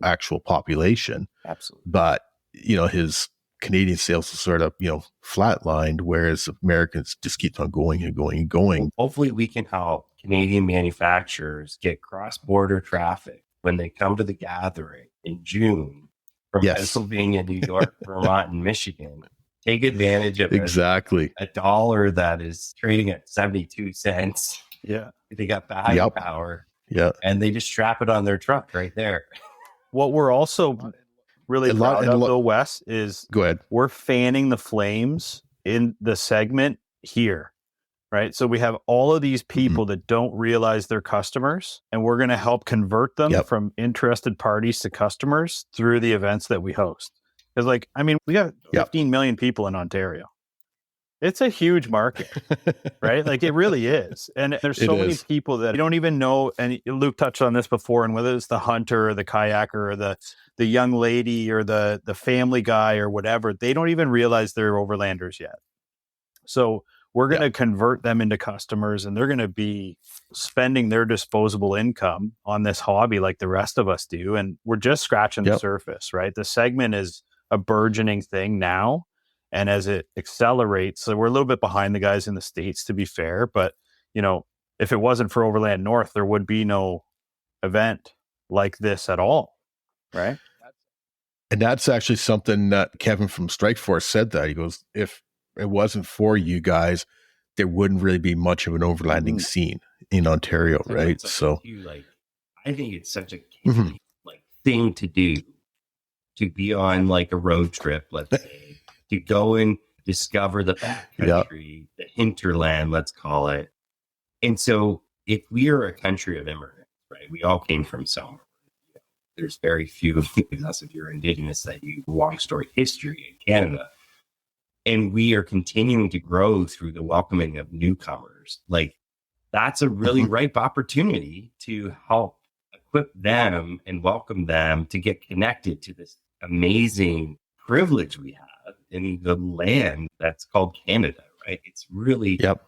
actual population. Absolutely. But you know, his Canadian sales is sort of, you know, flatlined, whereas Americans just keep on going and going and going. Hopefully we can help Canadian manufacturers get cross-border traffic when they come to the gathering in June from Pennsylvania, New York, Vermont, and Michigan. Take advantage of a dollar that is trading at 72 cents. Yeah. They got buying power. Yeah. And they just strap it on their truck right there. What we're also really proud of, though, Wes, is we're fanning the flames in the segment here, right? So we have all of these people that don't realize they're customers, and we're going to help convert them from interested parties to customers through the events that we host. Because, like, I mean, we got 15 million people in Ontario. It's a huge market, right? Like it really is. And there's so many people that don't even know. And Luke touched on this before, and whether it's the hunter or the kayaker or the young lady or the family guy or whatever, they don't even realize they're overlanders yet. So we're going to convert them into customers, and they're going to be spending their disposable income on this hobby like the rest of us do. And we're just scratching the surface, right? The segment is a burgeoning thing now. And as it accelerates, so we're a little bit behind the guys in the States, to be fair. But, you know, if it wasn't for Overland North, there would be no event like this at all, right? And that's actually something that Kevin from Strikeforce said that. He goes, if it wasn't for you guys, there wouldn't really be much of an overlanding scene in Ontario, right? So I think it's such a like thing to do, to be on like a road trip, let's say. To go and discover the backcountry, the hinterland, let's call it. And so if we are a country of immigrants, right, we all came from somewhere. There's very few of us, if you're Indigenous, that you long story history in Canada. And we are continuing to grow through the welcoming of newcomers. Like that's a really ripe opportunity to help equip them and welcome them to get connected to this amazing privilege we have in the land that's called Canada, right? It's really, Yep.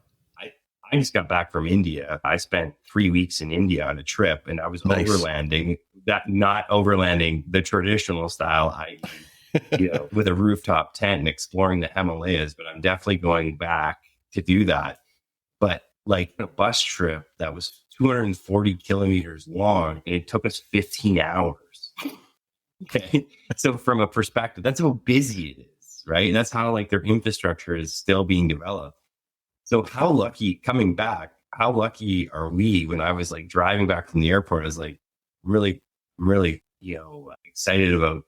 I just got back from India. I spent 3 weeks in India on a trip, and I was Nice. overlanding, not overlanding the traditional style, with a rooftop tent and exploring the Himalayas, but I'm definitely going back to do that. But like a bus trip that was 240 kilometers long, and it took us 15 hours. Okay. So from a perspective, that's how busy it is, right? That's how like their infrastructure is still being developed. So how lucky are we? When I was like driving back from the airport, I was like really, really, excited about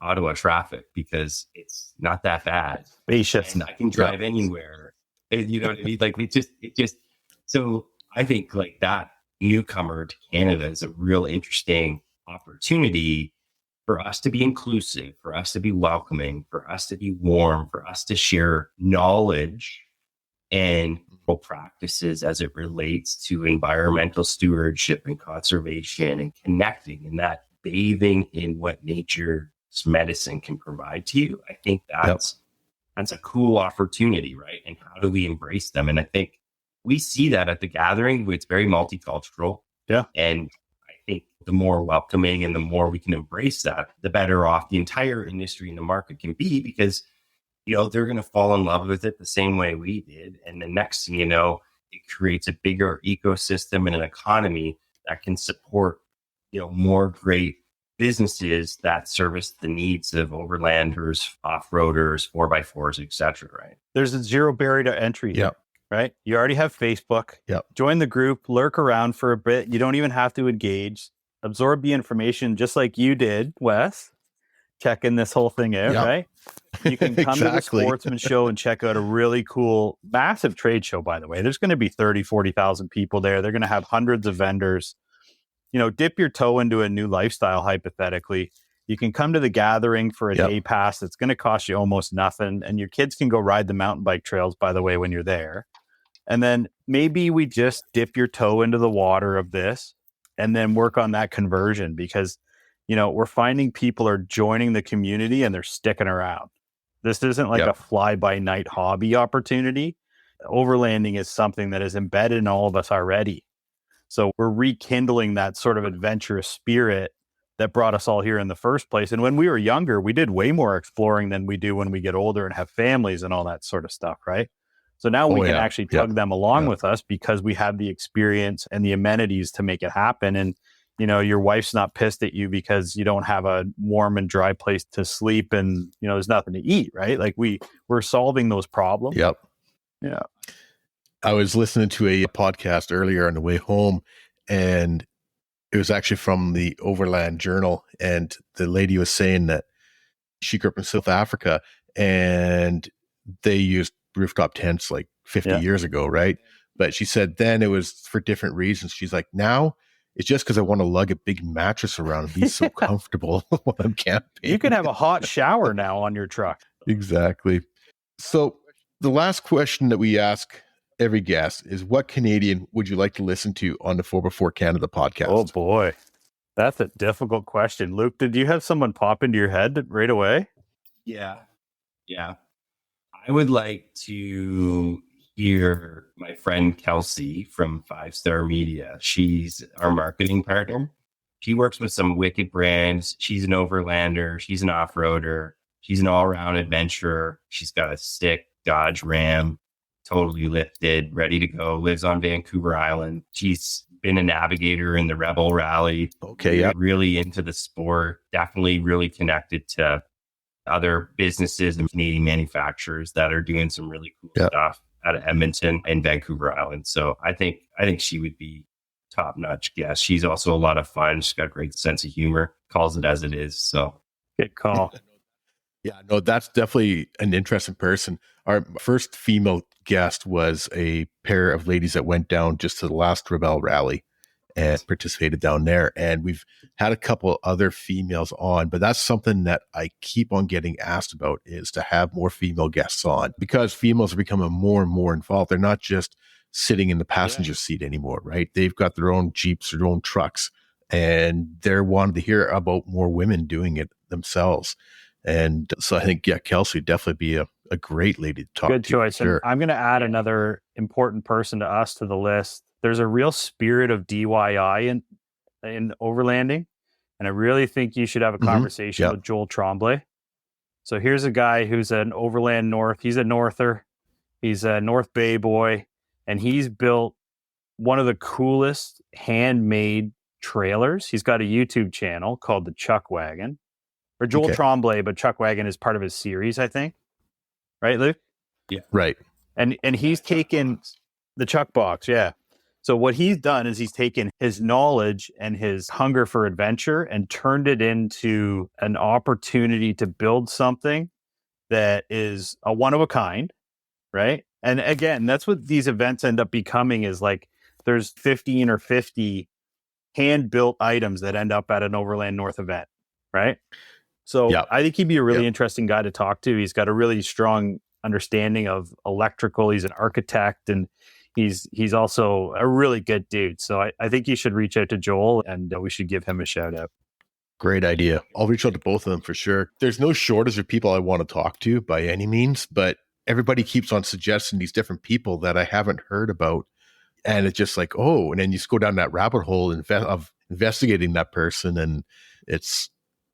Ottawa traffic because it's not that bad. Spacious. And I can drive anywhere. You know what I mean? Like it just, so I think like that newcomer to Canada is a real interesting opportunity for us to be inclusive, for us to be welcoming, for us to be warm, for us to share knowledge and practices as it relates to environmental stewardship and conservation and connecting and that bathing in what nature's medicine can provide to you. I think that's a cool opportunity, right? And how do we embrace them? And I think we see that at the gathering. It's very multicultural. Yeah. And I think the more welcoming and the more we can embrace that, the better off the entire industry and the market can be, because they're going to fall in love with it the same way we did. And the next thing you know, it creates a bigger ecosystem and an economy that can support, more great businesses that service the needs of overlanders, off-roaders, 4x4s, etc. Right? There's a zero barrier to entry. Yep. Right? You already have Facebook. Yep. Join the group, lurk around for a bit. You don't even have to engage. Absorb the information just like you did, Wes. Checking this whole thing out, right? You can come to the Sportsman Show and check out a really cool, massive trade show, by the way. There's going to be 30, 40,000 people there. They're going to have hundreds of vendors. Dip your toe into a new lifestyle, hypothetically. You can come to the gathering for a day pass that's going to cost you almost nothing. And your kids can go ride the mountain bike trails, by the way, when you're there. And then maybe we just dip your toe into the water of this and then work on that conversion, because we're finding people are joining the community and they're sticking around. This isn't like a fly-by-night hobby opportunity. Overlanding is something that is embedded in all of us already. So we're rekindling that sort of adventurous spirit that brought us all here in the first place. And when we were younger, we did way more exploring than we do when we get older and have families and all that sort of stuff, right? So now we can actually tug them along with us because we have the experience and the amenities to make it happen. And your wife's not pissed at you because you don't have a warm and dry place to sleep and, there's nothing to eat, right? Like we're solving those problems. Yep. Yeah. I was listening to a podcast earlier on the way home, and it was actually from the Overland Journal. And the lady was saying that she grew up in South Africa and they used rooftop tents like 50 years ago, right? But she said then it was for different reasons. She's like, now it's just because I want to lug a big mattress around and be so comfortable while I'm camping. You can have a hot shower now on your truck. Exactly. So the last question that we ask every guest is, what Canadian would you like to listen to on the 4x4 Canada podcast? Oh boy, that's a difficult question. Luke, did you have someone pop into your head right away? Yeah. I would like to hear my friend Kelsey from 5 Star Media. She's our marketing partner. She works with some wicked brands. She's an overlander. She's an off-roader. She's an all-around adventurer. She's got a sick Dodge Ram, totally lifted, ready to go, lives on Vancouver Island. She's been a navigator in the Rebel Rally. Okay, yeah. Really into the sport, definitely really connected to other businesses and Canadian manufacturers that are doing some really cool stuff out of Edmonton and Vancouver Island. So I think she would be top-notch guest. She's also a lot of fun. She's got a great sense of humor, calls it as it is. So good call. Yeah, no, that's definitely an interesting person. Our first female guest was a pair of ladies that went down just to the last Rebel Rally and participated down there. And we've had a couple other females on, but that's something that I keep on getting asked about, is to have more female guests on, because females are becoming more and more involved. They're not just sitting in the passenger seat anymore, right? They've got their own Jeeps, their own trucks, and they're wanting to hear about more women doing it themselves. And so I think, Kelsey would definitely be a great lady to talk to. Good choice. Sure. And I'm going to add another important person to us to the list. There's a real spirit of DIY in overlanding. And I really think you should have a conversation with Joel Tremblay. So here's a guy who's an Overland North. He's a Norther. He's a North Bay boy. And he's built one of the coolest handmade trailers. He's got a YouTube channel called the Chuck Wagon, or Joel Tremblay, but Chuck Wagon is part of his series, I think. Right, Luke? Yeah. Right. And he's taken the Chuck box. Yeah. So what he's done is he's taken his knowledge and his hunger for adventure and turned it into an opportunity to build something that is a one of a kind. Right. And again, that's what these events end up becoming, is like there's 15 or 50 hand-built items that end up at an Overland North event. Right. So I think he'd be a really interesting guy to talk to. He's got a really strong understanding of electrical. He's an architect, and he's also a really good dude. So I think you should reach out to Joel, and we should give him a shout out. Great idea. I'll reach out to both of them for sure. There's no shortage of people I want to talk to by any means, but everybody keeps on suggesting these different people that I haven't heard about. And it's just like, and then you just go down that rabbit hole of investigating that person. And it's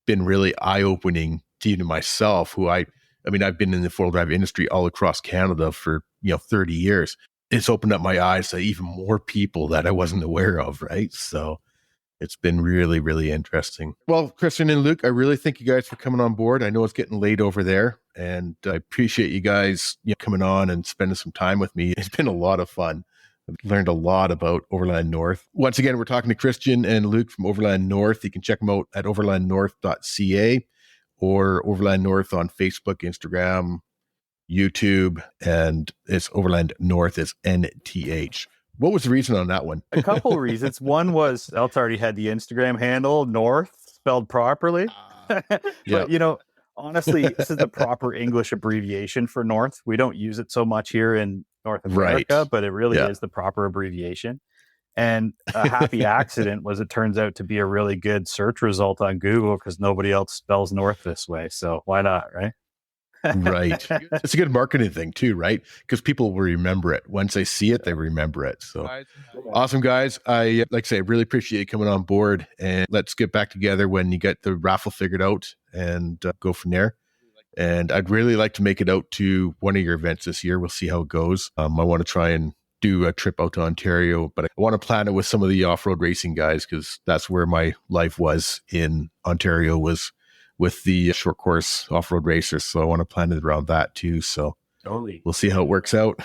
been really eye-opening to even myself, who I've been in the four-wheel drive industry all across Canada for 30 years. It's opened up my eyes to even more people that I wasn't aware of, right? So it's been really, really interesting. Well, Christian and Luke, I really thank you guys for coming on board. I know it's getting late over there, and I appreciate you guys coming on and spending some time with me. It's been a lot of fun. I've learned a lot about Overland North. Once again, we're talking to Christian and Luke from Overland North. You can check them out at overlandnorth.ca or Overland North on Facebook, Instagram, YouTube, and it's Overland North is NTH. What was the reason on that one? A couple of reasons. One was Elt's already had the Instagram handle North spelled properly. But honestly, this is the proper English abbreviation for North. We don't use it so much here in North America, but it really is the proper abbreviation. And a happy accident was it turns out to be a really good search result on Google, because nobody else spells North this way. So why not, right? Right. It's a good marketing thing too, right? Because people will remember it. Once they see it, they remember it. So awesome, guys. I really appreciate you coming on board, and let's get back together when you get the raffle figured out and go from there. And I'd really like to make it out to one of your events this year. We'll see how it goes. I want to try and do a trip out to Ontario, but I want to plan it with some of the off-road racing guys, because that's where my life was in Ontario, was with the short course off-road racers. So I want to plan it around that too. So we'll see how it works out.